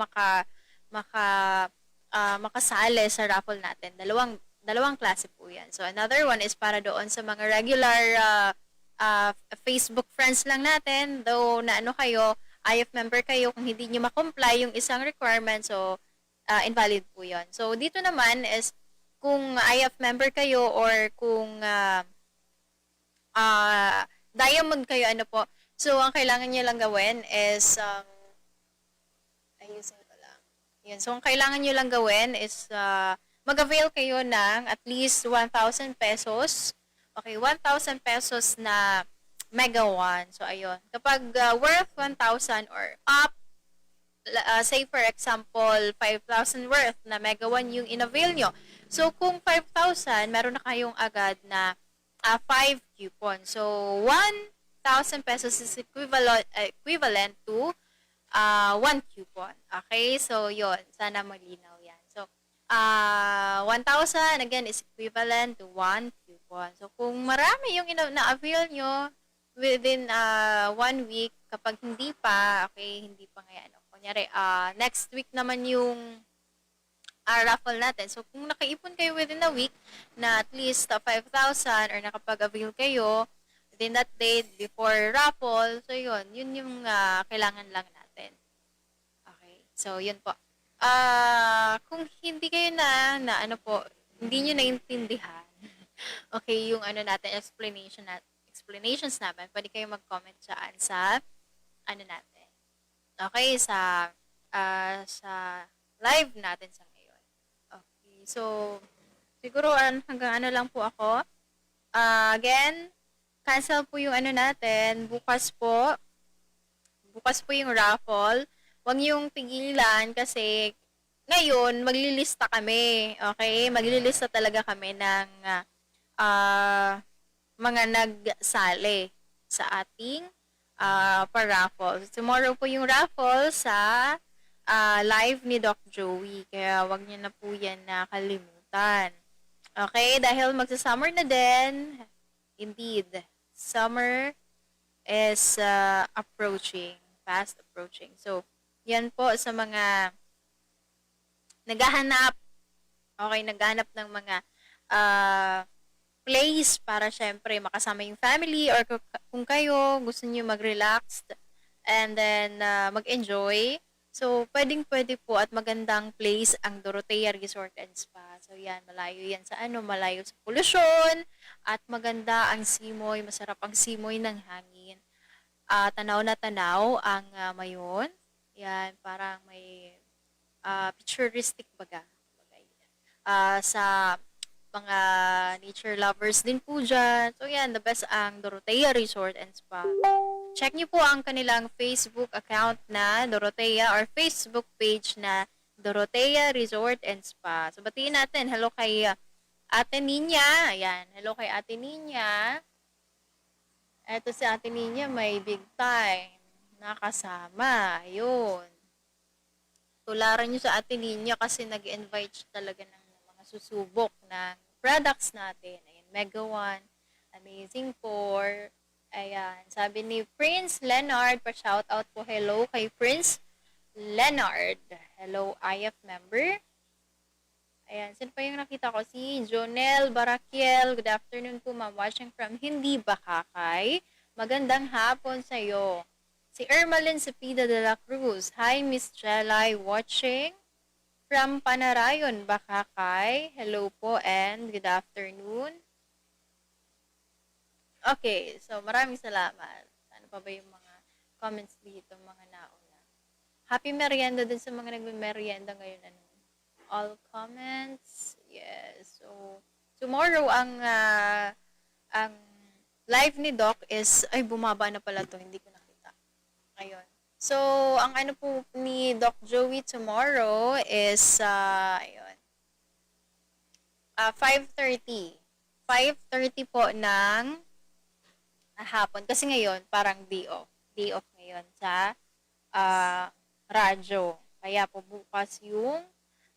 makasali sa raffle natin. Dalawang klase po yan. So, another one is para doon sa mga regular Facebook friends lang natin, though na kayo, IF member kayo, kung hindi nyo makomply yung isang requirement, so, invalid po yun. So, dito naman is, kung IF member kayo or kung diamond kayo, so, ang kailangan nyo lang gawin is, ayusin ko lang. Yun. So, ang kailangan nyo lang gawin is, mag-avail kayo ng at least 1,000 pesos. Okay, 1,000 pesos na Mega One. So, ayun. Kapag worth 1,000 or up, say for example, 5,000 worth na Mega One yung in-avail nyo. So, kung 5,000, meron na kayong agad na 5 coupon. So, 1,000 pesos is equivalent to 1 coupon. Okay? So, yun. Sana malinaw yan. So, 1,000, again, is equivalent to 1 coupon. So, kung marami yung na-avail nyo within 1 week, kapag hindi pa, okay, hindi pa ngayon. Kunyari, next week naman yung raffle natin. So, kung nakaipon kayo within a week na at least 5,000 or nakapag-avail kayo within that date before raffle, so yun yung kailangan lang natin. Okay. So, yun po. Kung hindi kayo hindi nyo naintindihan, okay, yung ano natin, explanations namin, pwede kayo mag-comment dyan sa, ano natin, okay, sa live natin sa ngayon. Okay, so, siguro hanggang ano lang po ako. Again, cancel po yung ano natin, bukas po yung raffle. Huwag niyong pigilan kasi ngayon, maglilista kami. Okay? Maglilista talaga kami ng mga nagsali sa ating pa-raffle. Tomorrow po yung raffle sa live ni Doc Joey. Kaya huwag niyo na po yan nakalimutan. Okay? Dahil magsa-summer na din. Indeed. Summer is approaching. Fast approaching. So, yan po sa mga naghahanap ng mga place para syempre makasama yung family or kung kayo gusto niyo mag-relax and then mag-enjoy. So, pwede po at magandang place ang Dorotea Resort and Spa. So, yan, malayo yan sa malayo sa polusyon at maganda ang simoy, masarap ang simoy ng hangin. Tanaw na tanaw ang mayon. Yan, parang may picturistic baga. Sa mga nature lovers din po dyan. So yan, the best ang Dorotea Resort and Spa. Check nyo po ang kanilang Facebook account na Dorotea or Facebook page na Dorotea Resort and Spa. So batiin natin, hello kay Ate Ninya. Ayan, hello kay Ate Ninya. Eto si Ate Ninya, may big time. Nakasama. Ayun. Tularan nyo sa Ate Ninya kasi nag-invite siya talaga ng mga susubok ng products natin. Ayan, Mega One, Amazing 4. Ayan, sabi ni Prince Leonard, pa-shoutout po hello kay Prince Leonard. Hello, IF member. Ayan, sino pa yung nakita ko? Si Jonel Barakiel. Good afternoon po, ma'am. Watching from Hindi Bakakay. Magandang hapon sa'yo. Si Ermalyn Cepeda de la Cruz. Hi, Miss Jelay. Watching from Panarayon, Bakakay. Hello po and good afternoon. Okay, so maraming salamat. Ano pa ba yung mga comments dito, mga nauna? Happy merienda din sa mga nagme-merienda ngayon. All comments. Yes. So, tomorrow ang live ni Doc is, ay, bumaba na pala to. Hindi ko nakita. Ayun. So, ang ano po ni Doc Joey tomorrow is, ayun, 5:30. 5:30 po ng hapon. Kasi ngayon, parang day off. Day off ngayon sa radyo. Kaya po bukas yung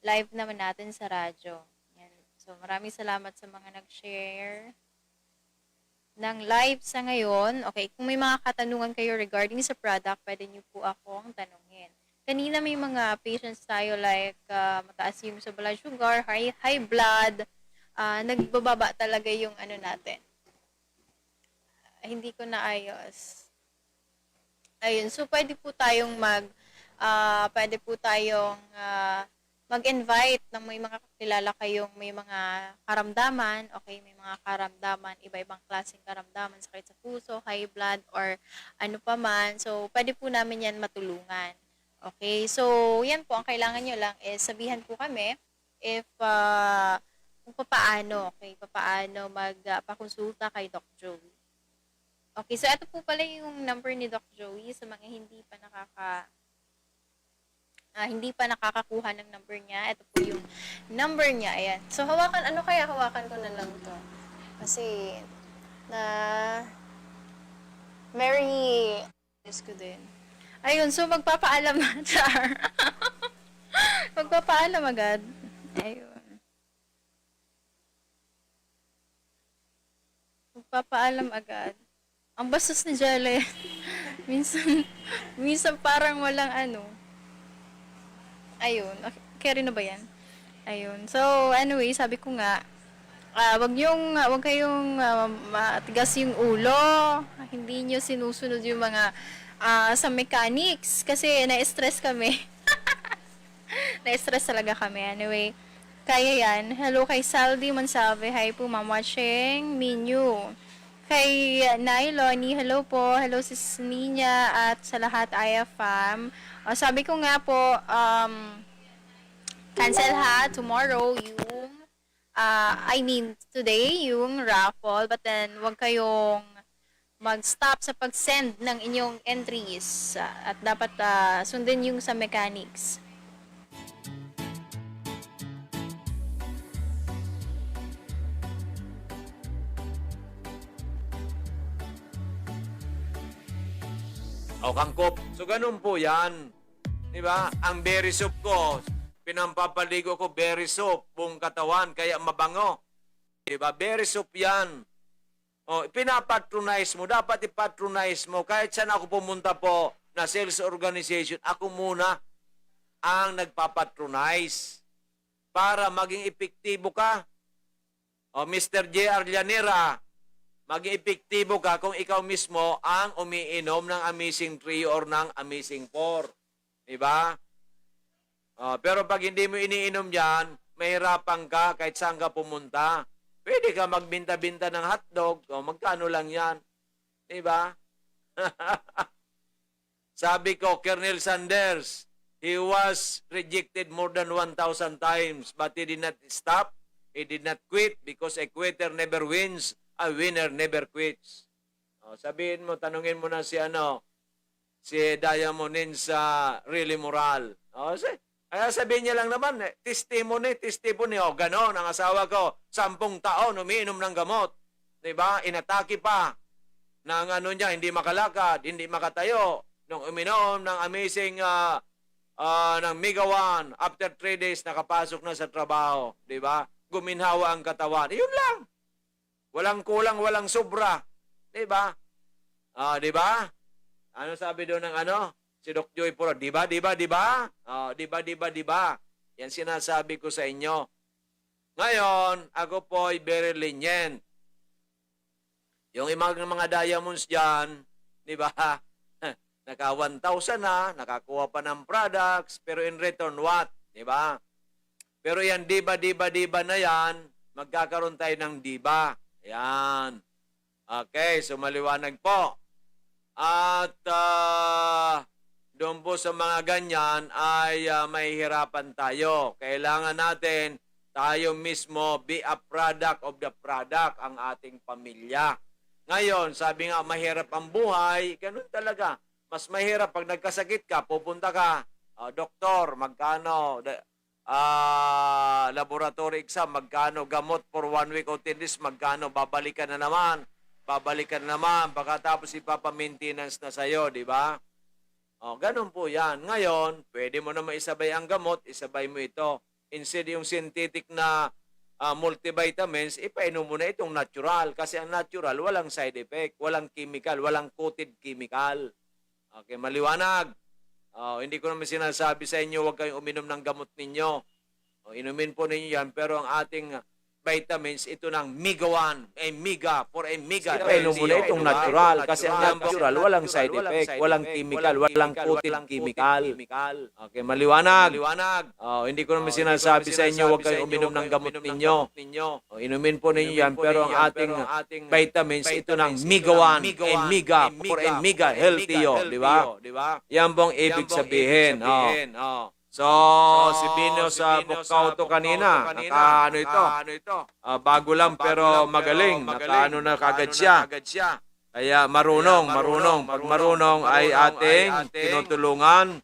live naman natin sa radyo. Yan. So, maraming salamat sa mga nag-share ng live sa ngayon. Okay, kung may mga katanungan kayo regarding sa product, pwede niyo po akong tanungin. Kanina may mga patients tayo like mataas yung sa blood sugar, high blood, nagbababa talaga yung ano natin. Hindi ko naayos. Ayun, so pwede po tayong mag-invite ng may mga kakilala kayong may mga karamdaman, okay, may mga karamdaman, iba-ibang klaseng karamdaman, sakit sa puso, high blood, or ano pa man. So, pwede po namin yan matulungan. Okay, so, yan po, ang kailangan nyo lang is sabihan po kami if, kung paano, okay, paano magpakonsulta kay Doc Joey. Okay, so ito po pala yung number ni Doc Joey sa mga hindi pa nakakakuha ng number niya. Ito po yung number niya. Ayan. So, hawakan ko na lang to. Kasi, Mary, yes ko din. Ayun, so magpapaalam na siya. Magpapaalam agad. Ayun. Magpapaalam agad. Ang bastos ni Jelle. minsan parang walang ano. Ayun. Okay rin na ba yan? Ayun. So, anyway, sabi ko nga, wag kayong matigas yung ulo. Hindi nyo sinusunod yung mga sa mechanics. Kasi na-stress kami. Na-stress talaga kami. Anyway, Kaya yan. Hello kay Saldi Monsalve. Hi po, Ma'am watching. Minyu. Kay Nay Lonnie, hello po. Hello sis Nina at sa lahat IFM. Sabi ko nga po, cancel ha tomorrow yung today yung raffle, but then wag kayong mag-stop sa pag-send ng inyong entries at dapat sundin yung sa mechanics. O kangkop. So ganun po yan. Di ba? Ang berry soup ko, pinampapaligo ko berry soup, buong katawan, kaya mabango. Di ba? Berry soup yan. O, pinapatronize mo. Dapat ipatronize mo. Kahit saan ako pumunta po na sales organization, ako muna ang nagpapatronize para maging epektibo ka. O, Mr. J.R. Llanera, maging epektibo ka kung ikaw mismo ang umiinom ng Amazing 3 or ng Amazing 4. Diba? Pero pag hindi mo iniinom yan, mahirapan ka kahit saan ka pumunta. Pwede ka magbinta-binta ng hotdog. O, magkano lang yan? Diba? Sabi ko, Colonel Sanders, he was rejected more than 1,000 times, but he did not stop. He did not quit because a quitter never wins. A winner never quits. Sabihin mo, tanungin mo na si Diamond sa Really Moral. Kaya sabihin niya lang naman, testimony. Ganon, ang asawa ko, 10 taon, umiinom ng gamot. Diba? Inatake pa ng hindi makalakad, hindi makatayo. Nung uminom ng Amazing, ng Mega One, after 3 days, nakapasok na sa trabaho. Diba? Guminhawa ang katawan. Yun lang. Walang kulang, walang sobra. Diba? Diba? Ano sabi doon ng si Doc Joy Puro? Diba? Diba? Yan sinasabi ko sa inyo. Ngayon, ako po ay very lenient. Yung mga diamonds dyan, diba? Naka 1,000 na, nakakuha pa ng products, pero in return what? Diba? Pero yan, diba na yan, magkakaroon tayo ng diba. Yan. Okay, so maliwanag po. At doon po sa mga ganyan ay mahihirapan tayo. Kailangan natin tayo mismo be a product of the product, ang ating pamilya. Ngayon, sabi nga mahirap ang buhay, ganun talaga. Mas mahirap pag nagkasakit ka, pupunta ka, doktor, magkano? Laboratory exam, magkano, gamot for 1 week o 10 days, magkano, babalikan na naman, pagkatapos ipapa-maintenance na sa'yo, di ba? Ganun po yan. Ngayon, pwede mo na maisabay ang gamot, isabay mo ito. Instead yung synthetic na multivitamins, ipainom mo na itong natural. Kasi ang natural, walang side effect, walang chemical, walang coated chemical. Okay, maliwanag. Hindi ko naman sinasabi sa inyo, huwag kayong uminom ng gamot ninyo. Inumin po ninyo yan, pero ang ating vitamins, ito ng Mega One, for a Mega. Painom mo na itong natural, kasi ang natural, walang side effect, walang chemical, walang coated chemical. Okay, maliwanag. Hindi ko naman sinasabi sa inyo, huwag kayong uminom ng gamot ninyo. Inumin po ninyo yan, pero ang ating vitamins, ito ng Mega One, for a Mega healthy, di ba? Yan pong ibig sabihin. So, si Bino sa Bukauto kanina, naka ito. Bago lang pero magaling. Naka na kagad siya. Kaya marunong. Pag marunong ay ating tinutulungan.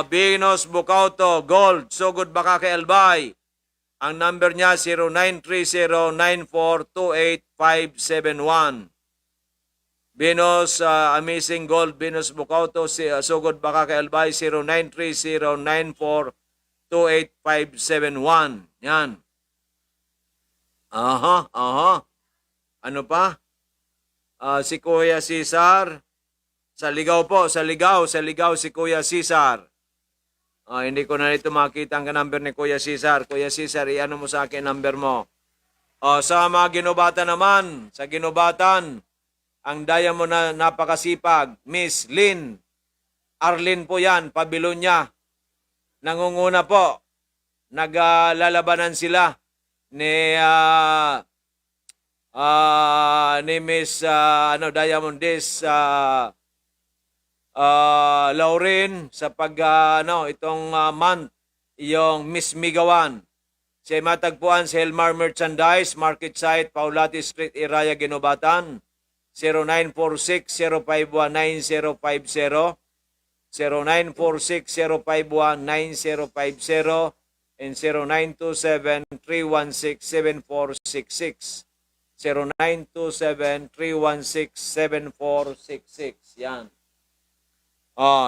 Binos Bukauto, Gold, Sugod Baka kay Albay. Ang number niya 0930-9428-571. Binos Amazing Gold, Binos Bukauto, Sugod Baka kay Albay, 0930-9428-571. Yan. Ano pa? Si Kuya Cesar. Sa Ligaw po, sa Ligaw si Kuya Cesar. Hindi ko na ito makita ang number ni Kuya Cesar. Kuya Cesar, iano mo sa akin number mo. Sa mga ginubatan naman, sa ginubatan, ang diamond na napakasipag, Miss Lynn. Arlene po yan, Pabilonya. Nangunguna po. naglalabanan sila ni ni Miss Diamondis Lauren sa itong month, yung Miss Migawan. Siya ay matagpuan sa Helmar Merchandise, Market Site, Paulati Street, Iraya, Ginobatan. 0946-051-9050, 0946-051-9050, and 0927-316-7466. 0927-316-7466. Yan.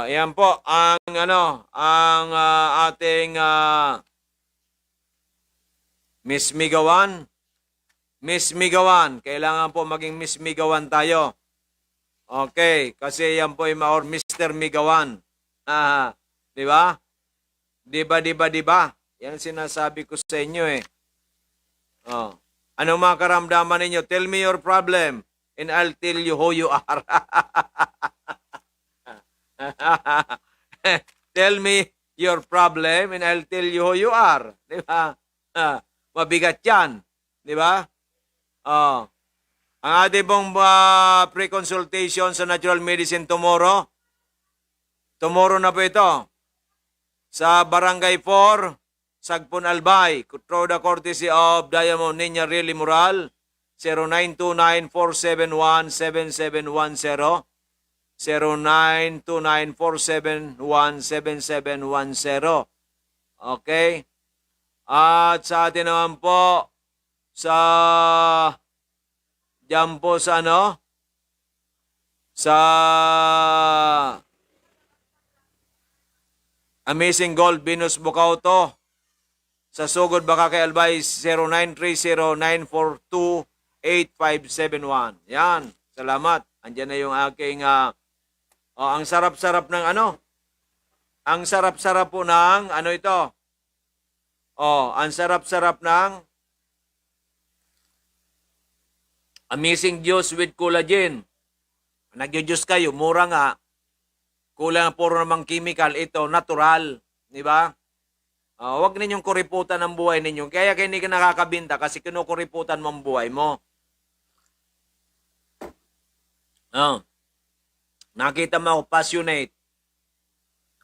Yan po ang ating Miss Migawan. Miss Migawan, kailangan po maging Miss Migawan tayo. Okay, kasi yan po or Mr. Migawan. Di ba? Di ba? Yan sinasabi ko sa inyo eh. Anong mga karamdaman ninyo? Tell me your problem and I'll tell you who you are. Tell me your problem and I'll tell you who you are. Di ba? Mabigat yan. Di ba? Ang ating pong pre-consultation sa Natural Medicine tomorrow. Tomorrow na po ito. Sa Barangay 4, Sagpon Albay. Through the courtesy of Diamond Niña Really Moral. 0929-471-7710. 0929-471-7710. Okay? At sa atin naman po, diyan po sa sa Amazing Gold Venus Bukauto, sa Sugod Bakakay Albay, 0930-942-8571. Yan, salamat. Andiyan na yung aking ang sarap-sarap ng ang sarap-sarap po ng ito. Ang sarap-sarap ng Amazing Juice with Collagen. Nag-juice kayo, mura nga. Kulang puro namang chemical, ito natural, di ba? Huwag ninyong kuriputan ang buhay ninyo. Kaya hindi ka nakakabinta kasi kinukuriputan mo ang buhay mo. Nakita mo ako, passionate.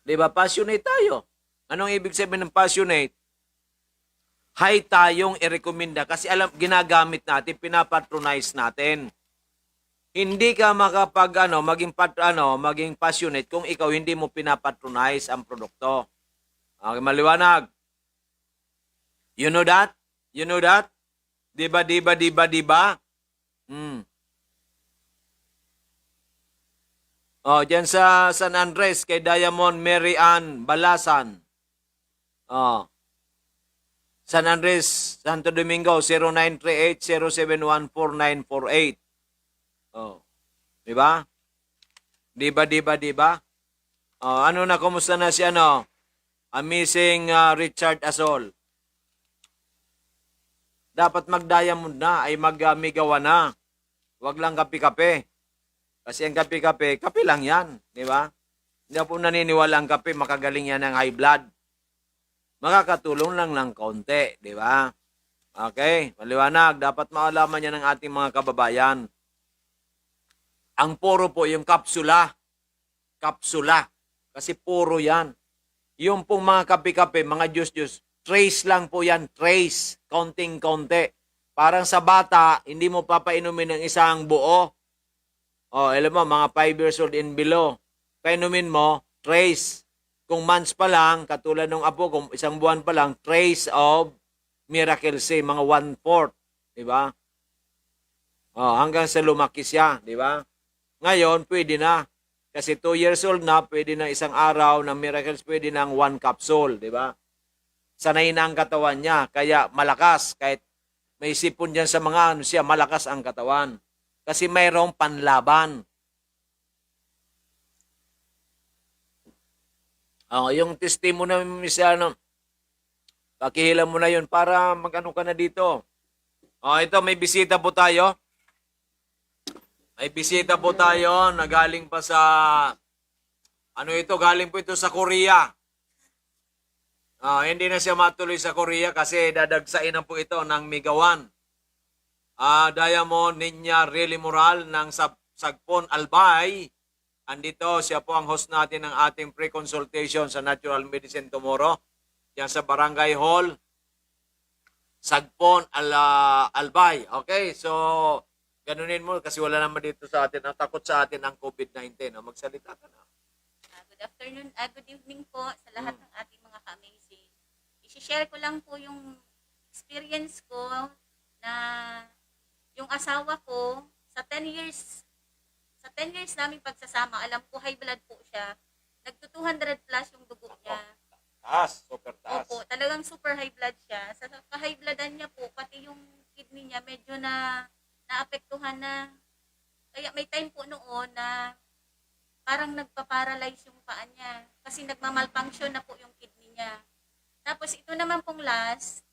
Di ba? Passionate tayo. Anong ibig sabihin ng passionate? High tayong i-recommenda kasi alam, ginagamit natin, pinapatronize natin. Hindi ka maging passionate kung ikaw hindi mo pinapatronize ang produkto. Okay, maliwanag. You know that? You know that? Diba? Diyan sa San Andres, kay Diamond Mary Ann Balasan. San Andres, Santo Domingo, 0938-071-4948. Diba? Diba? Kumusta na si Amazing Richard Asol? Dapat mag-diamond na, ay mag-migawa na. Huwag lang kape-kape. Kasi ang kape-kape, kape lang yan. Diba? Hindi po naniniwala ang kape, makagaling yan ng high blood. Makakatulong lang ng kaunti. Diba? Okay, maliwanag. Dapat maalaman yan ng ating mga kababayan. Ang puro po yung kapsula. Kapsula. Kasi puro yan. Yung pong mga kape-kape, mga juice-juice, trace lang po yan. Trace. Konting-konti. Parang sa bata, hindi mo papainumin ng isang buo. Alam mo, mga 5 years old and below. Painumin mo, trace. Kung months pa lang, katulad ng apo, kung isang buwan pa lang, trace of Miracle C, mga 1/4. Diba? Hanggang sa lumaki siya. Diba? Ngayon, pwede na. Kasi 2 years old na, pwede na isang araw ng Miracles, pwede ng 1 capsule, di ba? Sanay na ang katawan niya, kaya malakas. Kahit may sipon dyan sa mga siya, malakas ang katawan. Kasi mayroong panlaban. Yung testimony mo siya, pakihila mo na yun para mag-ano ka na dito. Ito, may bisita po tayo. May bisita po tayo na galing pa sa, galing po ito sa Korea. Hindi na siya matuloy sa Korea kasi dadagsain na po ito ng Mega One. Diamond Ninya Really Moral ng Sagpon Albay. Andito, siya po ang host natin ng ating pre-consultation sa Natural Medicine tomorrow. Yan sa Barangay Hall, Sagpon Albay. Okay, so ganunin mo kasi wala naman dito sa atin. Ang takot sa atin ang COVID-19. Magsalita ka na. Good afternoon, good evening po sa lahat ng ating mga ka-amazing. I-share ko lang po yung experience ko na yung asawa ko sa 10 years naming pagsasama, alam ko high blood po siya. Nagto 200 plus yung dugo niya. Taas, super taas. Opo, talagang super high blood siya. Sa high bloodan niya po, pati yung kidney niya medyo naapektuhan na. Kaya may time po noon na parang nagpa-paralyze yung paa niya kasi nagmamalfunction na po yung kidney niya. Tapos ito naman pong last,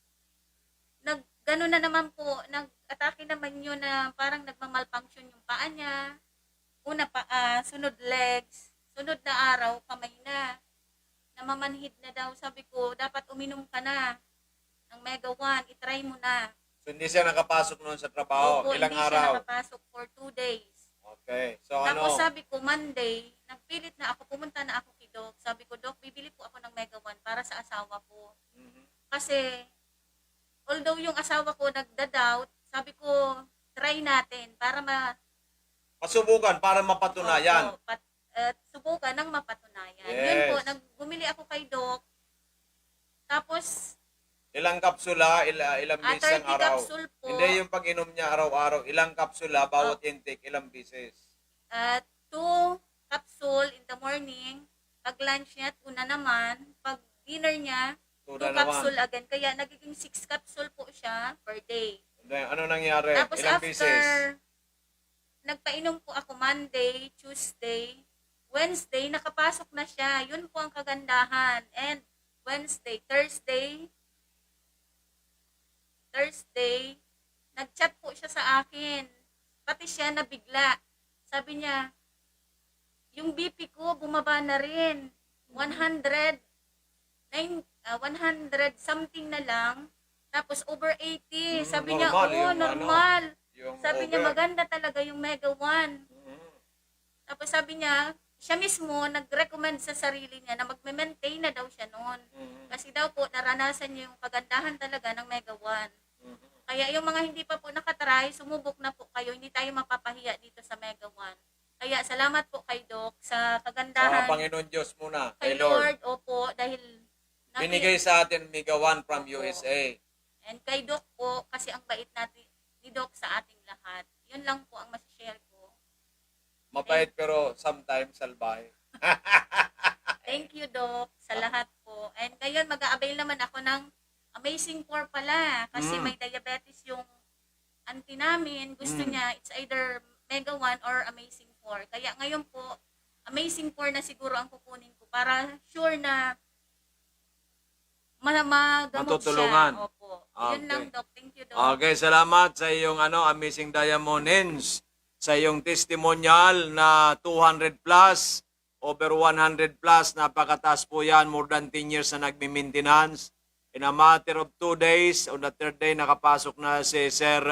gano'n na naman po, nag-atake naman yun na parang nagmamalfunction yung paa niya. Una paa, sunod legs, sunod na araw, kamay na. Namamanhid na daw. Sabi ko, dapat uminom ka na ng Mega One, itry mo na. So hindi siya nakapasok noon sa trabaho? Opo, Ilang hindi araw? siya nakapasok for 2 days. Okay. So Tapos ano? sabi ko, Monday, nagpilit na ako, pumunta na ako kay Doc. Sabi ko, Doc, bibili po ako ng Mega One para sa asawa ko. Kasi, although yung asawa ko nagda-doubt, sabi ko, try natin para Pasubukan para mapatunayan. subukan ng mapatunayan. Yes. Yun po, bumili ako kay Doc. Tapos, Ilang kapsula, ilang beses 30 ang araw? capsule po. Hindi yung pag-inom niya araw-araw. Ilang kapsula, bawat intake, ilang beses? 2 capsule in the morning. Pag lunch niya, 2 na naman. Pag dinner niya, 2 2 na capsule naman. again. Kaya nagiging 6 capsule po siya per day. Ano nangyari? Tapos Ilang after, beses? nagpainom po ako Monday, Tuesday, Wednesday, nakapasok na siya. Yun po ang kagandahan. And Wednesday, Thursday, nag-chat po siya sa akin. Pati siya nabigla. Sabi niya, yung BP ko bumaba na rin. 100 something na lang. Tapos over 80. Sabi niya, normal. Sabi niya, maganda talaga yung Mega One. Tapos sabi niya, siya mismo nag-recommend sa sarili niya na magme-maintain na daw siya noon. Kasi daw po, naranasan niya yung kagandahan talaga ng Mega One. Kaya yung mga hindi pa po nakatry, sumubok na po kayo. Hindi tayo mapapahiya dito sa Mega One. Kaya salamat po kay Doc sa kagandahan. Sa Panginoon Diyos muna. Kay Lord, opo, dahil binigay sa atin Mega One from USA. And kay Doc po, kasi ang bait natin ni Doc sa ating lahat. Yun lang po ang masishare ko. Mabait pero sometimes salbahe. Thank you, Doc, sa lahat po. And ngayon, mag-a-avail naman ako ng Amazing 4 pala. Kasi may diabetes yung auntie namin. Gusto niya, it's either Mega One or Amazing 4. Kaya ngayon po, Amazing 4 na siguro ang kukunin ko para sure na magamot Matutulungan. siya. Opo. Okay. Yun lang, Doc. Thank you, Doc. Okay, salamat sa iyong Amazing Diamondins, sa iyong testimonial na 200 plus, over 100 plus, napakataas po yan, more than 10 years na nagmi-maintenance. In a matter of 2 days, on the 3rd day, nakapasok na si Sir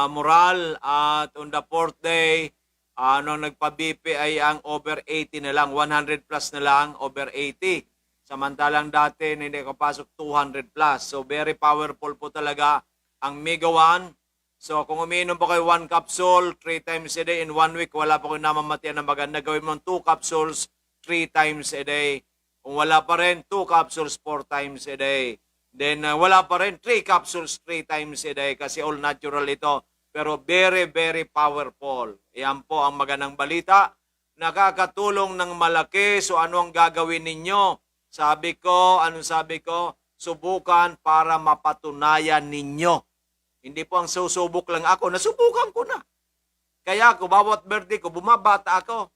Moral, at on the 4th day, nagpa-BP ay ang over 80 na lang, 100 plus na lang, over 80. Samantalang dati, hindi kapasok 200 plus. So, very powerful po talaga ang Mega One. So, kung umiinom po kayo 1 capsule, 3 times a day in 1 week, wala pa kayo namamatian na maganda. Gawin mo 2 capsules, 3 times a day. Kung wala pa rin, 2 capsules, 4 times a day. Then, wala pa rin, 3 capsules, 3 times a day. Kasi all natural ito. Pero very, very powerful. Yan po ang magandang balita. Nakakatulong ng malaki. So, ano ang gagawin ninyo? Sabi ko, subukan para mapatunayan ninyo. Hindi po ang susubok lang ako, nasubukan ko na. Kaya ako, bawat birthday ko, bumabata ako.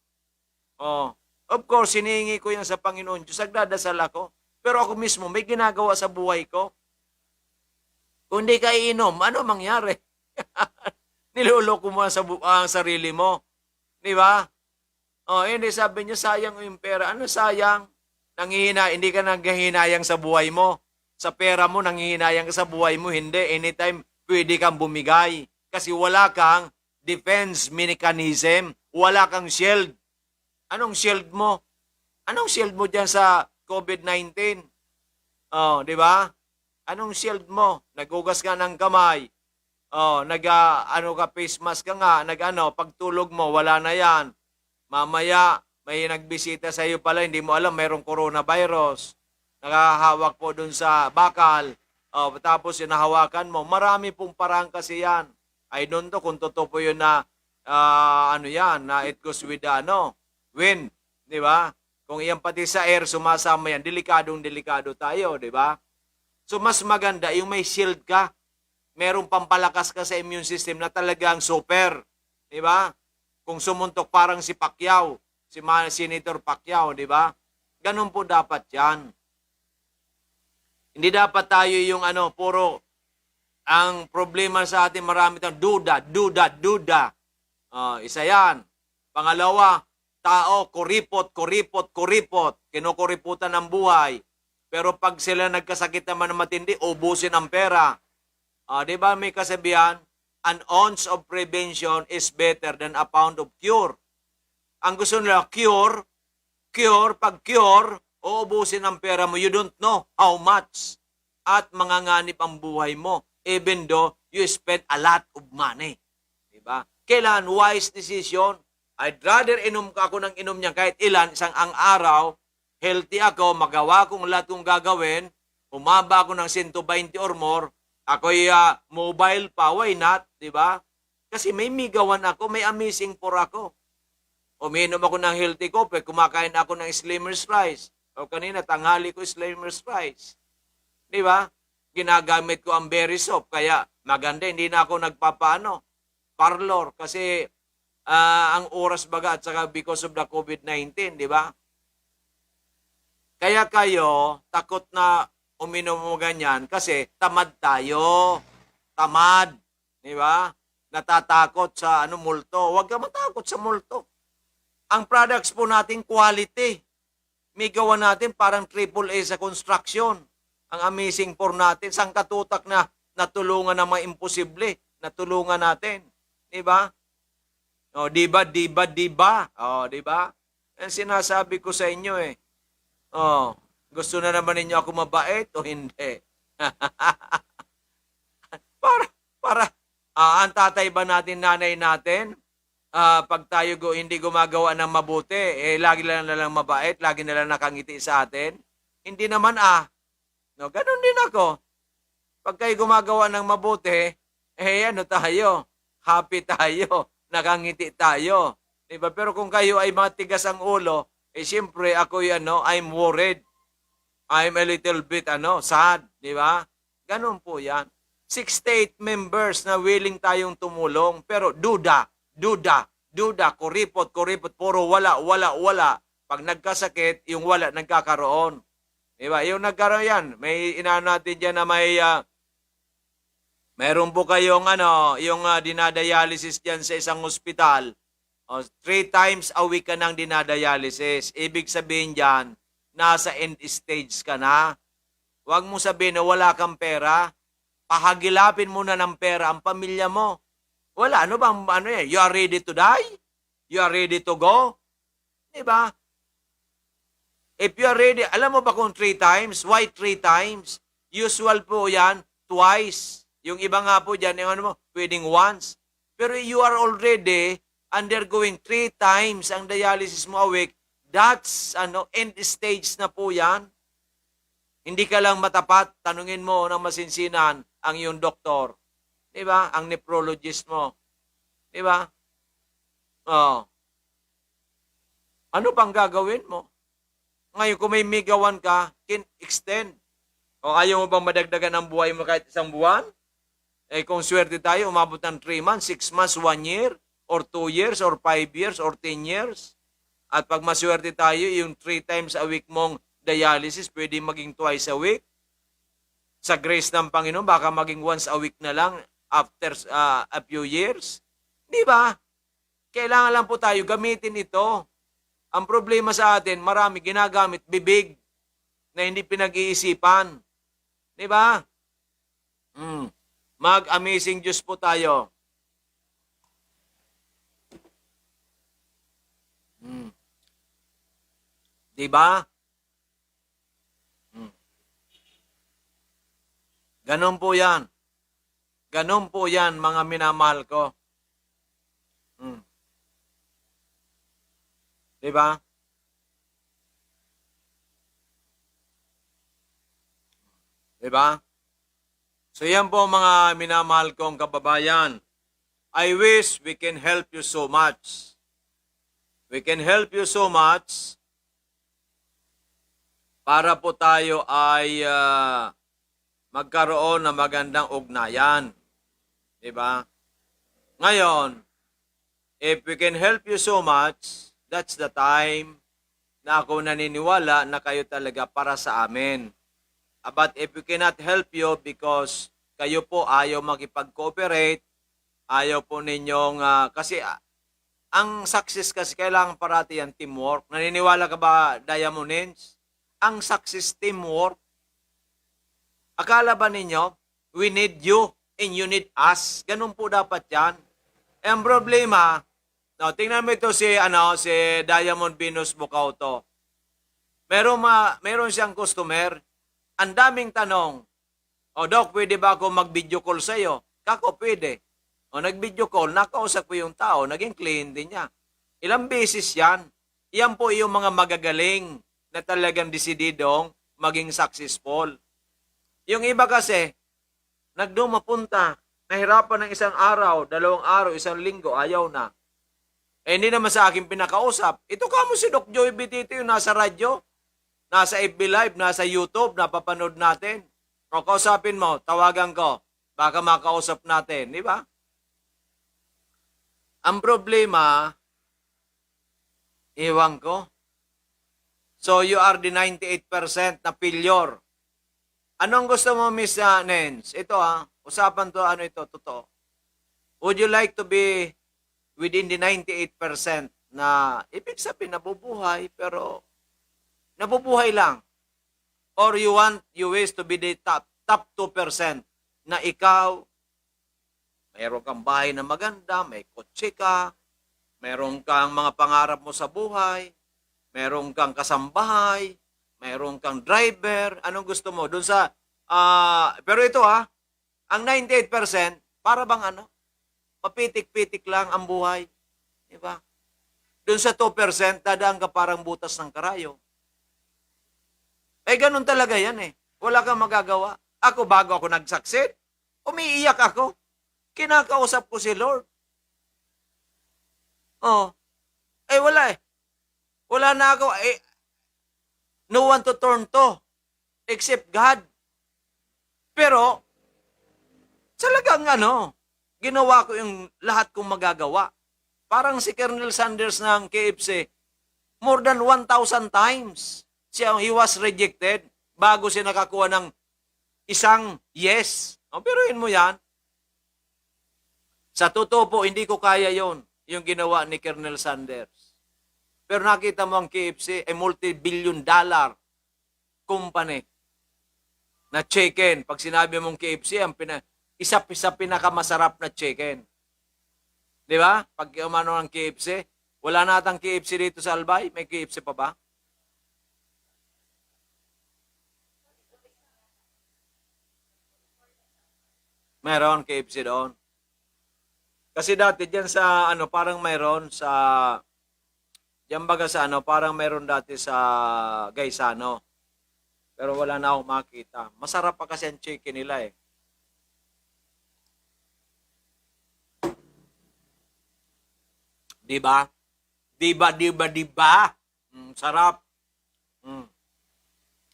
Of course, hinihingi ko yan sa Panginoon Diyos, nagdadasal ako. Pero ako mismo, may ginagawa sa buhay ko. Kung hindi ka iinom, ano mangyari? Niloloko mo ang sarili mo. Di ba? Hindi, sabi niya, sayang yung pera. Ano sayang? Nanghihina, hindi ka nanghihinayang sa buhay mo. Sa pera mo, nanghihinayang ka sa buhay mo. Hindi. Anytime, pwede kang bumigay. Kasi wala kang defense mechanism. Wala kang shield. Anong shield mo? Anong shield mo dyan sa COVID-19? Oh, di ba? Anong shield mo? Nagugas ka ng kamay. Oh, ano ka, face mask ka nga. Pagtulog mo, wala na yan. Mamaya, may nagbisita sa iyo pala, hindi mo alam, mayroong coronavirus. Nakahawak po dun sa bakal. Oh, tapos hinahawakan mo. Marami pong parang kasi yan. I don't know kung totoo po yun na, na it goes with wind. Di ba? Kung iyan pati sa air, sumasama yan, delikado tayo, di ba? So, mas maganda yung may shield ka. Merong pampalakas ka sa immune system na talagang super. Di ba? Kung sumuntok parang si Pacquiao, si Senator Pacquiao, di ba? Ganun po dapat yan. Hindi dapat tayo yung puro ang problema sa atin marami tayong duda. Isa yan. Pangalawa, tao, kuripot. Kinukuriputan ng buhay. Pero pag sila nagkasakit naman na matindi, ubusin ang pera. Di ba may kasabihan, an ounce of prevention is better than a pound of cure. Ang gusto nila, cure, pag cure, uubusin ang pera mo, you don't know how much. At manganganib ang buhay mo, even though you spend a lot of money. Diba? Kailan wise decision? I'd rather inom ako ng inom niya kahit isang ang araw, healthy ako, magawa kong lahat kong gagawin, umaba ako ng 120 or more, ako'y mobile pa, why not? Diba? Kasi may migawan ako, may amazing for ako. Uminom ako ng healthy coffee, kumakain ako ng Slimmer's rice. O kanina, tanghali ko Slimmer's rice. Di ba? Ginagamit ko ang berry soap, kaya maganda, hindi na ako parlor, kasi ang oras baga at saka because of the COVID-19, di ba? Kaya kayo, takot na uminom mo ganyan kasi tamad tayo. Tamad. Di ba? Natatakot sa multo. Huwag ka matakot sa multo. Ang products po natin quality. May gawa natin parang AAA sa construction. Ang amazing for natin. Sang katutak na natulungan ng mga imposible. Natulungan natin. Di ba? O, di ba? O, di ba? Ang sinasabi ko sa inyo eh. O, gusto na naman ninyo ako mabait o hindi? Ang tatay ba natin, nanay natin, pag tayo hindi gumagawa ng mabuti, lagi na lang mabait, lagi na lang nakangiti sa atin? Hindi naman No, ganun din ako. Pag kayo gumagawa ng mabuti, tayo, happy tayo, nakangiti tayo. Diba? Pero kung kayo ay matigas ang ulo, siyempre ako I'm worried. I'm a little bit sad, di ba? Ganun po yan. 68 members na willing tayong tumulong, pero duda, kuripot, puro wala. Pag nagkasakit, yung wala nagkakaroon. Di ba? Yung nagkaroon yan, may natin dyan na mayroon po kayong dinadialysis dyan sa isang ospital. 3 times a week ka nang dinadialysis. Ibig sabihin dyan, nasa end stage ka na. Huwag mo sabihin na wala kang pera. Pahagilapin mo na ng pera ang pamilya mo. Wala, yan? You are ready to die? You are ready to go? Diba? If you are ready, alam mo ba kung 3 times? Why 3 times? Usual po yan, twice. Yung iba nga po dyan, pwedeng once. Pero you are already undergoing 3 times ang dialysis mo a week. That's end stage na po yan. Hindi ka lang matapat, tanungin mo ng masinsinan ang iyong doktor. Di ba? Ang nephrologist mo. Di ba? Ano pang gagawin mo? Ngayon, kung may migawan ka, extend. O ayaw mo bang madagdagan ang buhay mo kahit isang buwan? Kung swerte tayo, umabot ng 3 months, 6 months, 1 year, or 2 years, or 5 years, or 10 years. At pag maswerte tayo, yung 3 times a week mong dialysis, pwede maging twice a week. Sa grace ng Panginoon, baka maging once a week na lang after a few years. Di ba? Kailangan lang po tayo gamitin ito. Ang problema sa atin, marami ginagamit bibig. na hindi pinag-iisipan. Di ba? Mag-amazing juice po tayo. Di ba? Ganon po yan. Ganon po yan, mga minamahal ko. Di ba? Di ba? So yan po mga minamahal kong kababayan. I wish we can help you so much. We can help you so much para po tayo ay magkaroon ng magandang ugnayan. Diba? Ngayon, if we can help you so much, that's the time na ako naniniwala na kayo talaga para sa amin. But if we cannot help you because kayo po ayaw makipag-cooperate, ayaw po ninyong, kasi ang success kasi kailangan parati yan teamwork. Naniniwala ka ba, Diamondins? Ang success teamwork. Akala ba ninyo, we need you and you need us. Ganun po dapat yan. E ang problema, no, tingnan mo ito si Diamond Venus Bucauto. Meron siyang customer. Ang daming tanong, Doc, pwede ba ako mag-video call sa'yo? Kako, pwede. Nag-video call, nakausap ko yung tao, naging client din niya. Ilang beses yan. Yan po yung mga magagaling na talagang desididong maging successful. Yung iba kasi, mapunta, nahirapan ng isang araw, 2 araw, 1 linggo, ayaw na. Hindi naman sa akin pinakausap. Ito ka mo si Doc Joey Bitito yung nasa radyo, nasa FB Live, nasa YouTube, napapanood natin. O kausapin mo, tawagan ko, baka makausap natin, di ba? Ang problema, iwan ko. So, you are the 98% na failure. Anong gusto mo, Miss Nens? Ito usapan to, ito, totoo. Would you like to be within the 98% na ibig sabihin nabubuhay, pero nabubuhay lang? Or you wish to be the top 2% na ikaw, mayroon kang bahay na maganda, may kotse ka, mayroon kang mga pangarap mo sa buhay, mayroon kang kasambahay, mayroon kang driver, anong gusto mo? Doon sa, pero ito ang 98%, para bang mapitik-pitik lang ang buhay. Diba? Doon sa 2%, dadaan ka parang butas ng karayo. Ganun talaga yan Wala kang magagawa. Ako, bago ako nag-succeed, umiiyak ako. Kinakausap ko si Lord. Wala Wala na ako. No one to turn to except God. Pero, talagang ginawa ko yung lahat kong magagawa. Parang si Colonel Sanders ng KFC, more than 1,000 times he was rejected bago siya nakakuha ng isang yes. Peruin mo yan. Sa totoo po, hindi ko kaya yon yung ginawa ni Colonel Sanders. Pero nakita mo ang KFC, multi-billion dollar company na chicken. Pag sinabi mong KFC, isa pinakamasarap na chicken. Di ba? Pag umano ng KFC, wala natang KFC dito sa Albay. May KFC pa ba? Meron KFC doon. Kasi dati diyan sa parang mayroon sa diyan baga sa parang mayroon dati sa Gaisano. Pero wala na akong makita. Masarap pa kasi ang chicken nila Diba? Diba? Sarap.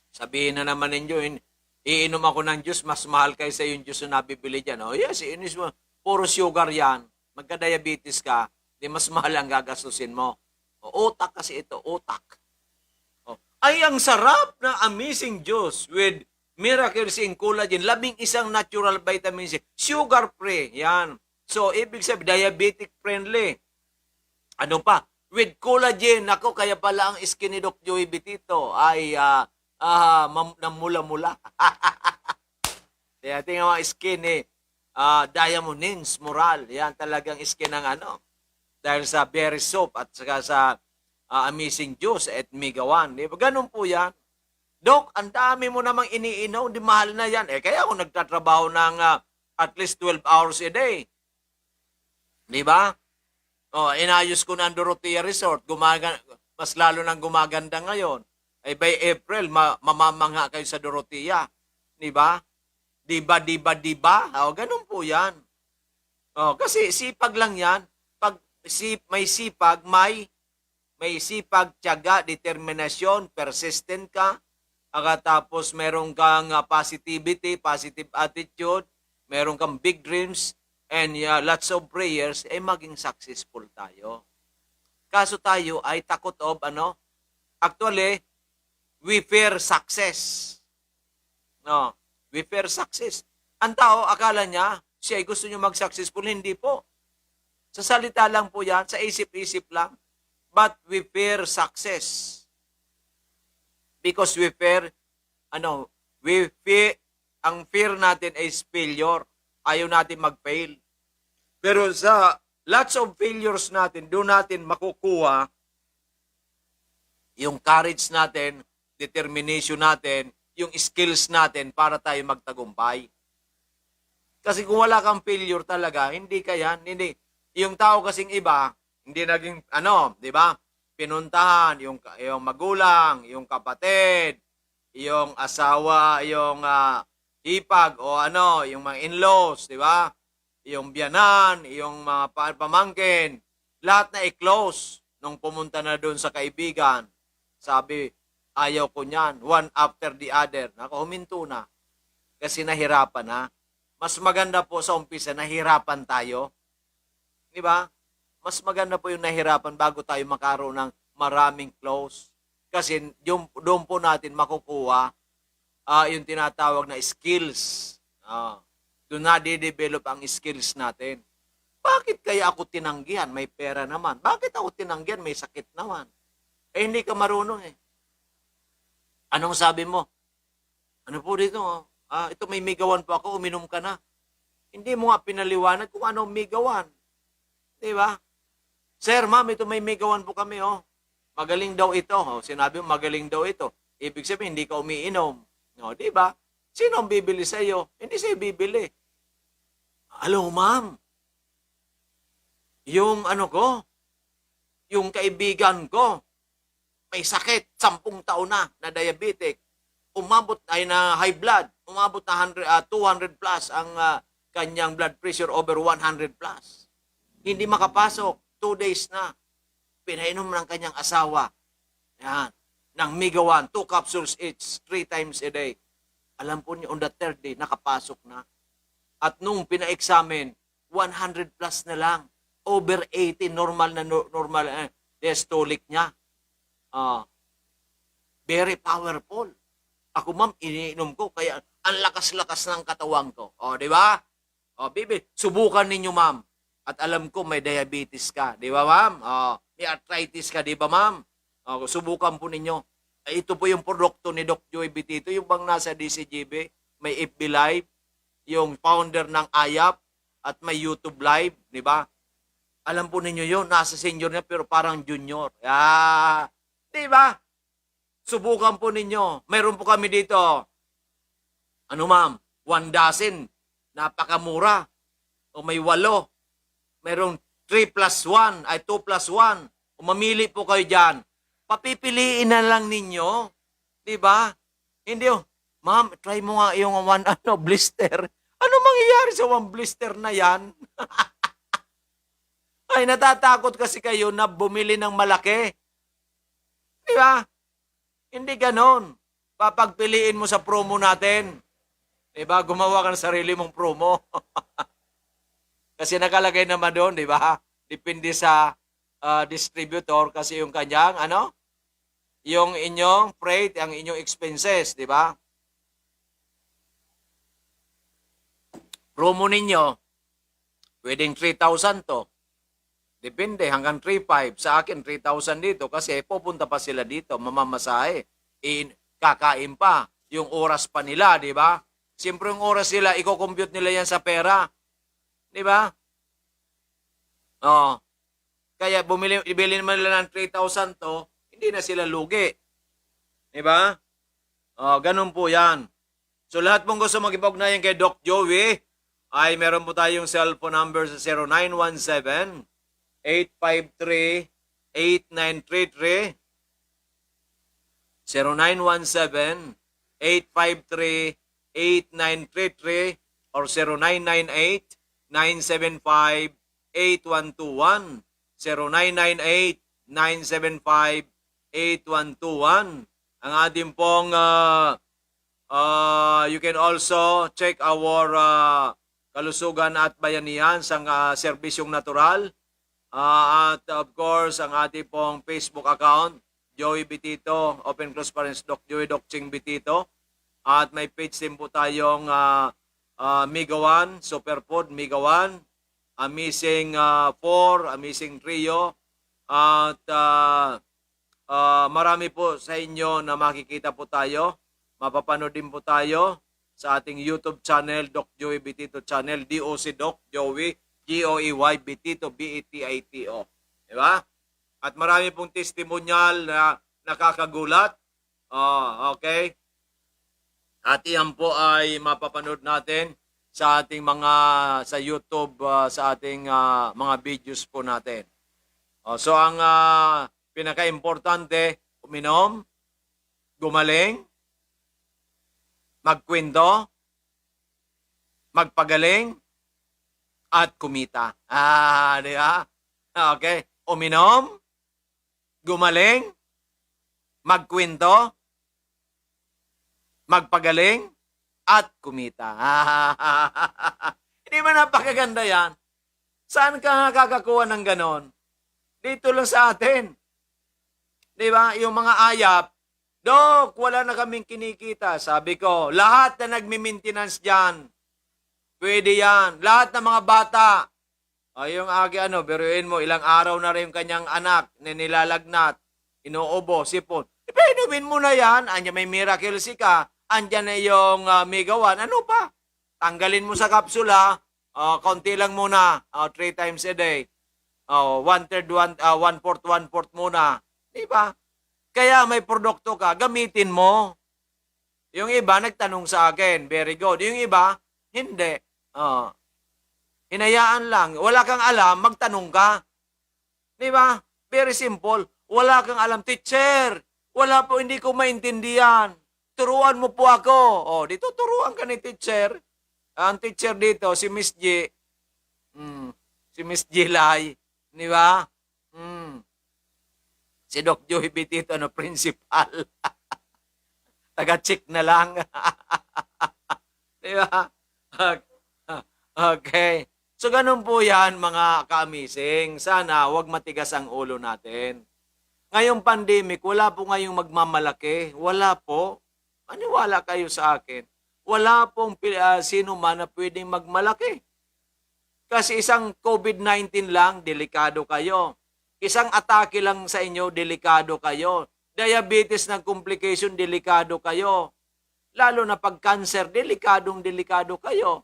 Sabihin na naman ninyo, iinom ako ng juice, mas mahal kaysa yung juice na nabibili dyan. Yes, iinis mo. Puro sugar yan. Magka-diabetes ka, di mas mahal ang gagastusin mo. Utak kasi ito, utak. Ay, ang sarap na amazing juice with Miracle in Collagen, 11 natural vitamin C, sugar-free. Yan. So, ibig sabihin, diabetic friendly. Ano pa? With collagen, kaya pala ang skin ni Doc Joey Bitito ay ng mula-mula. Kaya tingnan mga skin Diamond Nins Moral. Yan talagang skin ng dahil sa berry soap at saka sa Amazing Juice at Mega One. Di ba? Ganun po yan. Dok, ang dami mo namang iniinom, di mahal na yan. Kaya ako nagtatrabaho ng at least 12 hours a day. Di ba? Inayos ko na ang Dorotea Resort. Mas lalo nang gumaganda ngayon. By April, mamamangha kayo sa Dorotea. Di ba? Diba? Ganun po yan. Kasi sipag lang yan. Pag may sipag, may sipag, tiyaga, determinasyon, persistent ka, tapos meron kang positivity, positive attitude, meron kang big dreams, and lots of prayers, maging successful tayo. Kaso tayo ay takot of actually, we fear success. We fear success. Ang tao, akala niya, siya ay gusto niyo mag-successful. Hindi po. Sa salita lang po yan, sa isip-isip lang. But we fear success. Because we fear, ang fear natin is failure. Ayaw natin mag-fail. Pero sa lots of failures natin, doon natin makukuha yung courage natin, determination natin, yung skills natin para tayo magtagumpay. Kasi kung wala kang failure talaga, hindi ka yan. Hindi. Yung tao kasing iba, hindi naging, di ba? Pinuntahan, yung magulang, yung kapatid, yung asawa, yung hipag, o yung mga in-laws, di ba? Yung biyanan, yung mga pamangkin, lahat na i-close nung pumunta na doon sa kaibigan. Sabi, ayaw ko niyan, one after the other. Huminto na. Kasi nahirapan na. Mas maganda po sa umpisa, nahirapan tayo. Di ba? Mas maganda po yung nahirapan bago tayo makaroon ng maraming close. Kasi doon po natin makukuha yung tinatawag na skills. Doon na de-develop ang skills natin. Bakit kaya ako tinanggihan? May pera naman. Bakit ako tinanggihan? May sakit naman. Hindi ka marunong Anong sabi mo? Ano po dito? Ito may megawan po ako, uminom ka na. Hindi mo nga pinaliwanag kung ano megawan. Di ba? Sir, ma'am, ito may megawan po kami, Magaling daw ito. Sinabi mo, magaling daw ito. Ibig sabihin, hindi ka umiinom. Di ba? Sino ang bibili sa iyo? Hindi sa'yo bibili. Hello, ma'am. Yung yung kaibigan ko, may sakit, 10 taon na diabetic. Umabot ay na high blood. Umabot na 200 plus ang kanyang blood pressure over 100 plus. Hindi makapasok. 2 days na. Pinainom ng kanyang asawa. Yan. Ng Mega One, 2 capsules each, 3 times a day. Alam po niyo, on the 3rd day, nakapasok na. At nung pina-examine, 100 plus na lang. Over 80, normal diastolic niya. Very powerful. Ako, ma'am, iniinom ko, kaya ang lakas-lakas ng katawan ko. Di ba? Bibi, subukan ninyo, ma'am. At alam ko, may diabetes ka. Di ba, ma'am? May arthritis ka, di ba, ma'am? Subukan po ninyo. Ito po yung produkto ni Doc Joey Bitito, yung bang nasa DCGB, may FB Live, yung founder ng AYAP, at may YouTube Live, di ba? Alam po ninyo yun, nasa senior na pero parang junior. Di ba? Subukan po ninyo. Mayroon po kami dito. Ma'am? 1 dozen. Napakamura. O may 8. Mayroong 3 plus 1, ay 2 plus 1. O mamili po kayo dyan. Papipiliin na lang ninyo. Di ba? Hindi, ma'am, try mo nga yung blister. Ano mangyayari sa 1 blister na yan? Ay, natatakot kasi kayo na bumili ng malaki. Di ba? Hindi ganon. Papagpiliin mo sa promo natin. Di ba? Gumawa ka ng sarili mong promo. Kasi nakalagay naman doon, di ba? Depende sa distributor kasi yung kanyang, yung inyong freight, ang inyong expenses, di ba? Promo ninyo, pwedeng 3,000 to. Depende, hanggang 3,500. Sa akin, 3,000 dito kasi pupunta pa sila dito, mamamasahe. kakain pa. Yung oras pa nila, di ba? Siyempre yung oras nila, i-compute nila yan sa pera. Di ba? Oh. Kaya ibili naman nila ng 3,000 to, hindi na sila lugi. Di ba? Oh, ganun po yan. So lahat pong gusto mag-ipag-ugnayan kay Doc Joey, ay meron po tayong cellphone number sa 0917-853-8933. 0917-853-8933 or 0998-975-8121. 0998-975-8121. Ang ating pong you can also check our kalusugan at bayanihan sa serbisyong natural. At of course, ang ating pong Facebook account, Joey Bitito, Open Close Parents, Doc Joey, Doc Ching Bitito. At may page din po tayong Mega One, Superfood, Mega One, Amazing 4, Amazing Trio. At marami po sa inyo na makikita po tayo. Mapapanood din po tayo sa ating YouTube channel, Doc Joey Bitito channel, DOC Doc Joey, G-O-E-Y, Bitito, B-E-T-I-T-O. Diba? At marami pong testimonial na nakakagulat. Okay? At iyan po ay mapapanood natin sa ating sa YouTube, sa ating mga videos po natin. So ang pinaka-importante, uminom, gumaling, magkwento, magpagaling, at kumita. Di ba? Okay. Uminom, gumaling, magkwento, magpagaling, at kumita. Hindi ba napakaganda yan? Saan ka nakakakuha ng ganon? Dito lang sa atin. Di ba? Yung mga ayap, Dok, wala na kaming kinikita. Sabi ko, lahat na nagmi-maintenance dyan, pwede yan. Lahat ng mga bata, yung biruin mo, ilang araw na rin yung kanyang anak na nilalagnat, inuubo, sipon. Inumin mo na yan, andyan may Miracle C ka, andyan na yung Mega One, ano pa? Tanggalin mo sa kapsula, konti lang muna, 3 times a day. 1/3, 1/4, 1/4 muna. Diba? Kaya may produkto ka, gamitin mo. Yung iba, nagtanong sa akin, very good. Yung iba, hindi. Hinayaan lang. Wala kang alam, magtanong ka. Di ba? Very simple. Wala kang alam. Teacher, wala po, hindi ko maintindihan. Turuan mo po ako. Dito turuan ka ni teacher. Ang teacher dito, si Miss G. Si Miss G Lai. Di ba? Si Doc Joey Bitito, principal. Taga-check na lang. Di ba? Okay. So, ganun po yan, mga ka-amazing. Sana, wag matigas ang ulo natin. Ngayong pandemic, wala po ngayong magmamalaki. Wala po. Maniwala kayo sa akin. Wala pong sino man na pwedeng magmalaki. Kasi isang COVID-19 lang, delikado kayo. Isang atake lang sa inyo, delikado kayo. Diabetes na complication, delikado kayo. Lalo na pag cancer, delikado kayo.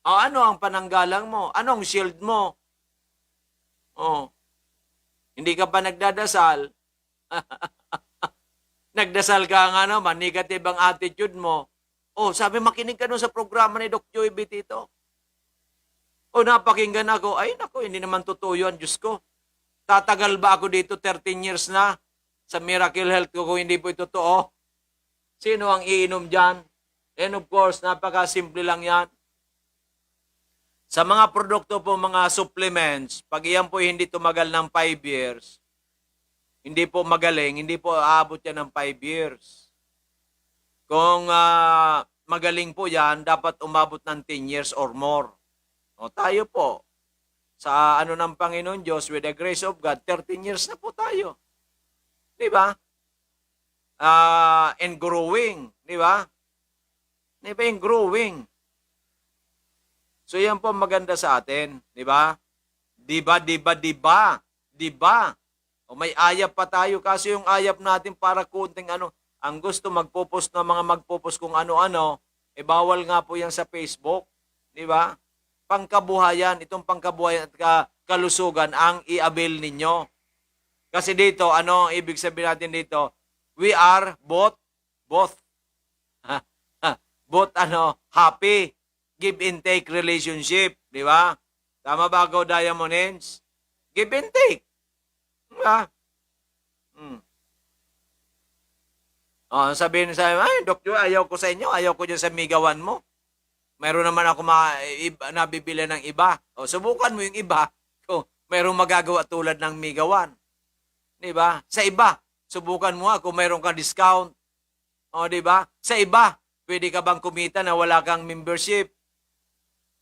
Ano ang pananggalang mo? Anong shield mo? Hindi ka pa nagdadasal. Nagdasal ka nga naman, negative ang attitude mo. Sabi makinig ka nun sa programa ni Doc Joey Bitito. Napakinggan ako. Ay, naku, hindi naman totoo yun, Diyos ko. Tatagal ba ako dito 13 years na sa Miracle Health ko kung hindi po ito totoo? Sino ang iinom dyan? And of course, napakasimple lang yan. Sa mga produkto po, mga supplements, pag iyan po hindi tumagal ng 5 years, hindi po magaling, hindi po aabot yan ng 5 years. Kung magaling po yan, dapat umabot ng 10 years or more. Tayo po, sa ng Panginoon Diyos, with the grace of God, 13 years na po tayo. Di ba? And growing. Di ba? Di ba yung growing? So yan po maganda sa atin. Di ba? Di ba? May ayap pa tayo kasi yung ayap natin para kunting ang gusto magpo-post ng mga magpo-post kung ano-ano, bawal nga po yan sa Facebook. Di ba? Pangkabuhayan, itong pangkabuhayan at kalusugan ang i-avail ninyo. Kasi dito, ano ibig sabihin natin dito? We are both, both happy, give and take relationship. Di ba? Tama ba ako, Diamond Hands? Give and take. Di ba? Sabihin sa ay, Doktor, ayaw ko sa inyo, ayaw ko dyan sa migawan mo. Mayroon naman ako nabibili ng iba. Subukan mo yung iba kung mayroong magagawa tulad ng migawan. Diba? Sa iba, subukan mo kung mayroon kang discount. Diba? Sa iba, pwede ka bang kumita na wala kang membership?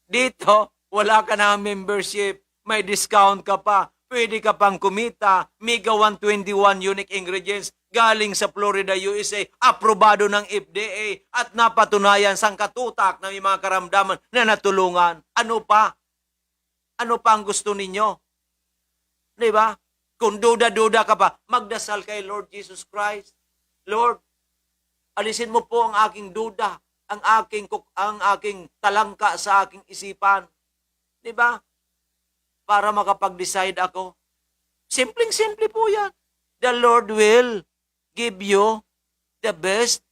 Dito, wala ka na membership. May discount ka pa. Pwede ka pang kumita. Mega 121 unique ingredients galing sa Florida, USA, aprobado ng FDA at napatunayan sang katutak ng mga karamdaman na natulungan. Ano pa? Ano pa ang gusto ninyo? Di ba? Kung duda-duda ka pa, magdasal kay Lord Jesus Christ. Lord, alisin mo po ang aking duda, ang aking talangka sa aking isipan. Di ba? Para makapag-decide ako. Simpleng-simple po yan. The Lord will give you the best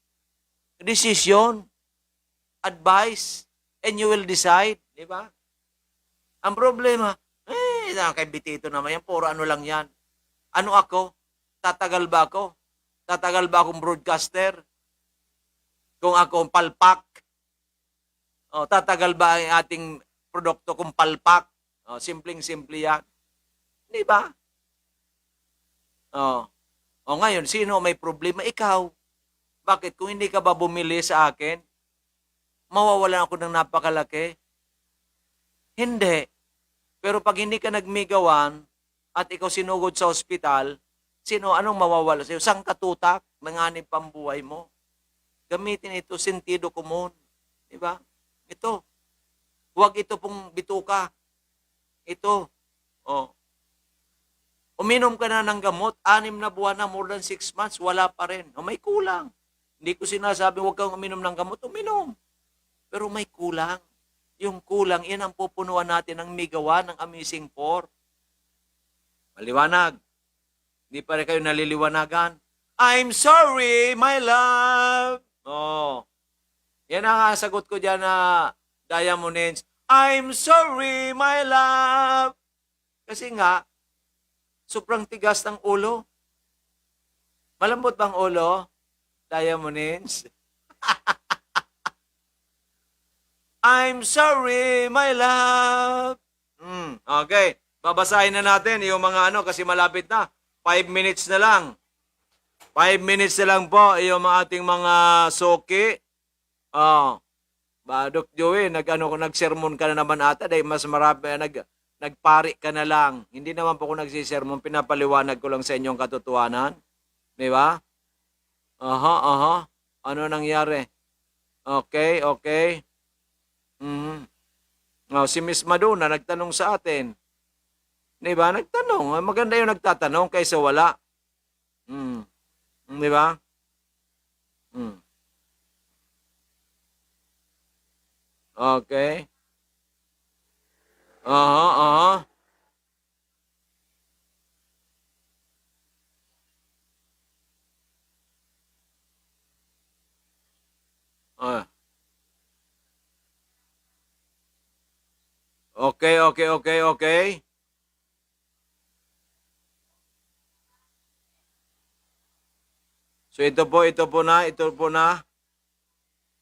decision, advice, and you will decide. Di ba? Ang problema, kay Bitito naman yan, puro ano lang yan. Ano ako? Tatagal ba ako? Tatagal ba akong broadcaster? Kung ako palpak? Tatagal ba ang ating produkto kung palpak? Simpleng-simple yan. Di ba? Ngayon, sino may problema? Ikaw. Bakit? Kung hindi ka ba bumili sa akin, mawawalan ako ng napakalaki? Hindi. Pero pag hindi ka nagmigawan at ikaw sinugod sa ospital, anong mawawala sa'yo? Sang katutak, nanganib pambuhay mo. Gamitin ito, sentido común. Diba? Ito. Huwag ito pong bituka. Ito. Uminom ka na ng gamot, 6 na buwan na, more than 6 months, wala pa rin. May kulang. Hindi ko sinasabi, huwag kang uminom ng gamot, uminom. Pero may kulang. Yung kulang, yan ang pupunuan natin ng migawa ng Amazing 4. Maliwanag. Hindi pa rin kayo naliliwanagan. I'm sorry, my love. Yan ang sagot ko dyan na Diamond Hands. I'm sorry, my love. Kasi nga, sobrang tigas ng ulo. Malambot bang ulo? Diamond Hands? I'm sorry, my love. Okay. Babasahin na natin yung mga kasi malapit na. 5 minutes na lang. 5 minutes na lang po yung ating mga soki. Doc Joey, nagsermon ka na naman ata dahil mas marami, nagpari ka na lang. Hindi naman po ako nagsisermon, pinapaliwanag ko lang sa inyong katotohanan. Di ba? Ano nangyari? Okay. Si Miss Madonna nagtanong sa atin. Di ba? Nagtanong. Maganda yung nagtatanong kaysa wala. Di ba? Okay. Okay. So ito po na.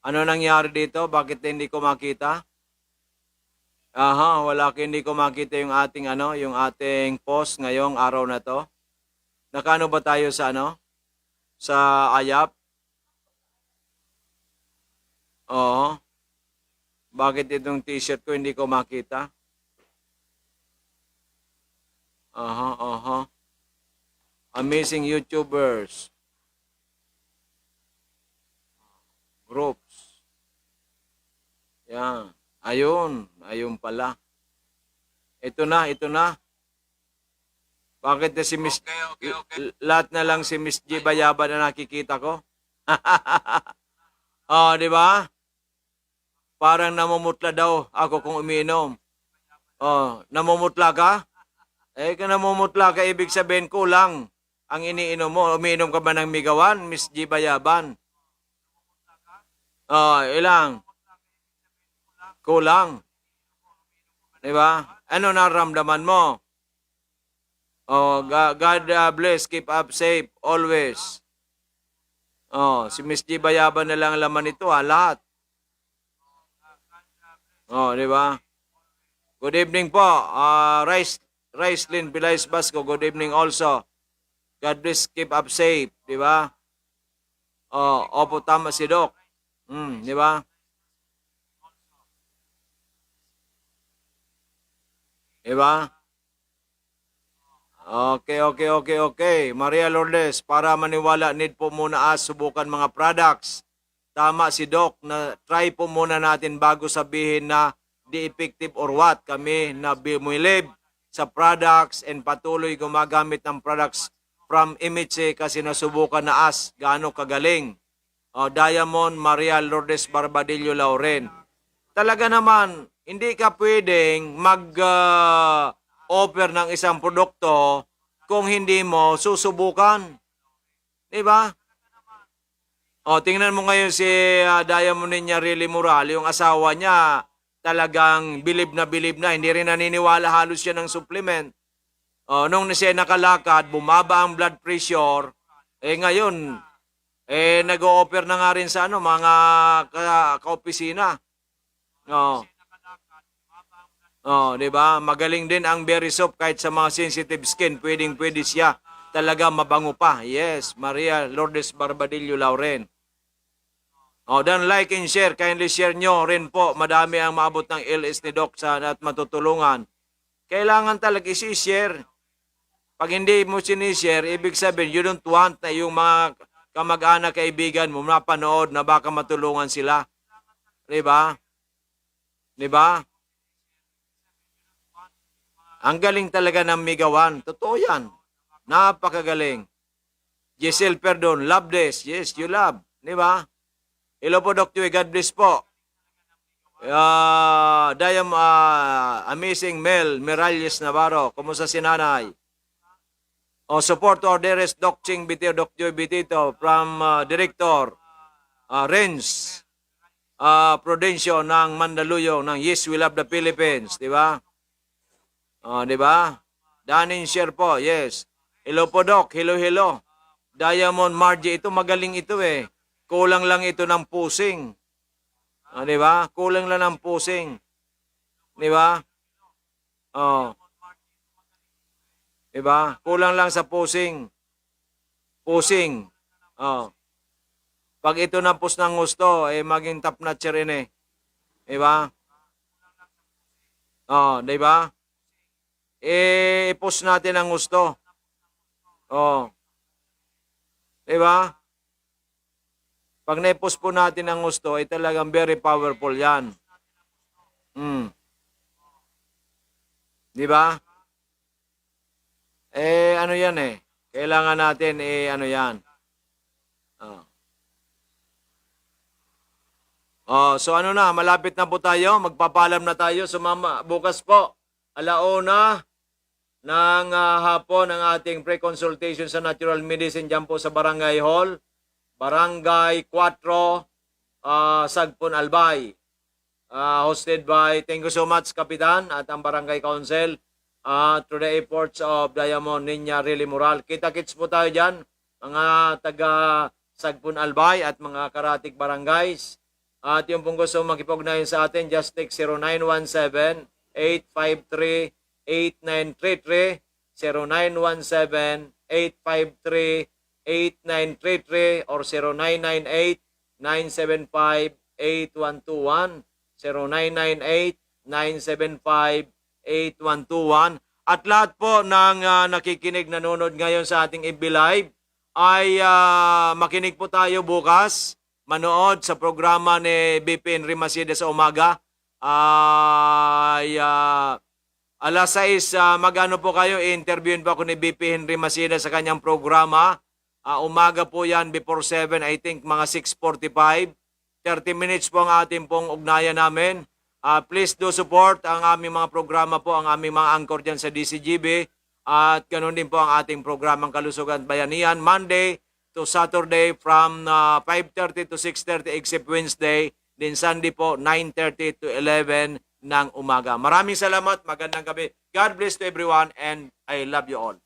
Ano nangyari dito? Bakit hindi ko makita? Hindi ko makita yung ating post ngayong araw na to. Nakano ba tayo sa Sa Ayap? Bakit itong t-shirt ko hindi ko makita? Amazing YouTubers. Groups. Yan. Ayun pala. Ito na. Bakit si Miss... Okay. Lahat na lang si Miss G Bayaba na nakikita ko? Oh, di ba? Parang namumutla daw ako kung umiinom. Oh, namumutla ka? Kung namumutla ka, ibig sabihin kulang ang iniinom mo. Umiinom ka ba ng Migawan, Miss G. Bayaban? Oh, ilang? Kulang. Di ba? Ano naramdaman mo? Oh, God bless, keep up safe, always. Oh, si Miss G. Bayaban na lang laman nito, lahat. Oh, di ba? Good evening po, Ricelyn Pilais Basco, good evening also. God bless, keep up safe, di ba? Oh, opo, tama si Doc. Di ba? Di ba? Okay. Maria Lourdes, para maniwala, need po muna subukan mga products. Tama si Doc, na try po muna natin bago sabihin na di effective or what. Kami na bumilib sa products and patuloy gumagamit ng products from Imitse kasi nasubukan na gaano kagaling. Diamond Maria Lourdes Barbadillo Lauren. Talaga naman, hindi ka pwedeng offer ng isang produkto kung hindi mo susubukan. Di ba? Tingnan mo ngayon si Diamond niya Really Moral, yung asawa niya talagang bilib na, hindi rin naniniwala halos siya ng supplement. Nung siya nakalakad, bumaba ang blood pressure, ngayon, nag-o-offer na nga rin sa mga kaopisina. Di ba? Magaling din ang berry soap kahit sa mga sensitive skin, pwede siya. Talaga mabango pa. Yes, Maria Lourdes Barbadillo Lauren. Dan like and share. Kindly share nyo rin po. Madami ang maabot ng LS ni Doc at matutulungan. Kailangan talaga isi-share. Pag hindi mo sinishare, ibig sabihin, you don't want na yung mga kamag-anak, kaibigan mo mapanood na baka matulungan sila. Di ba? Di ba? Ang galing talaga ng Migawan. Totoo yan. Napakagaling. Giselle Perdon, love this. Yes, you love. Di ba? Hello po, Dr. God bless po. Amazing Mel Miralles Navarro. Kumusta si nanay? Support to our dearest Doc Ching Bitio, Dr. Bitito from Director Renz Prudencio ng Mandaluyong ng Yes, We Love the Philippines. Di ba? Di ba? Danin share po, yes. Hello po, Doc. Hello. Diamond Margie, ito magaling ito eh. Kulang lang ito ng pusing. Di ba? Kulang lang ng pusing. Di ba? Di ba? Kulang lang sa pusing. Pusing. Pag ito napos ng gusto, maging top notcher rin eh. Di ba? Di ba? I-post natin ang gusto. Di ba? Pag na-post po natin ang gusto, ay talagang very powerful yan. Di ba? Ano yan eh. Kailangan natin, ano yan. So ano na, malapit na po tayo. Magpapalam na tayo. Sumama, bukas po, 1:00 ng hapon ang ating pre-consultation sa Natural Medicine dyan po sa Barangay Hall. Barangay 4, Sagpon, Albay. Hosted by, thank you so much, Kapitan, at ang Barangay Council, through the efforts of Diamond Niña Really Moral. Kita-kits po tayo dyan, mga taga Sagpon, Albay at mga karatig barangays. At yung pong gusto makipugnayan sa atin, just take 0917-853-8933, 0917-853-8933 or 0998-975-8121, 0998-975-8121. At lahat po ng nakikinig, nanonood ngayon sa ating FB Live ay makinig po tayo bukas, manood sa programa ni BP Henry Masida sa umaga. Alas 6, magano po kayo, i-interviewin po ako ni BP Henry Masida sa kanyang programa. Umaga po yan before 7, I think mga 6:45. 30 minutes po ang ating pong ugnayan namin. Please do support ang aming mga programa po, ang aming mga anchor dyan sa DCGB. At ganoon din po ang ating programang Kalusugan at Bayanihan, Monday to Saturday from 5:30 to 6:30 except Wednesday. Then Sunday po, 9:30 to 11 ng umaga. Maraming salamat, magandang gabi. God bless to everyone and I love you all.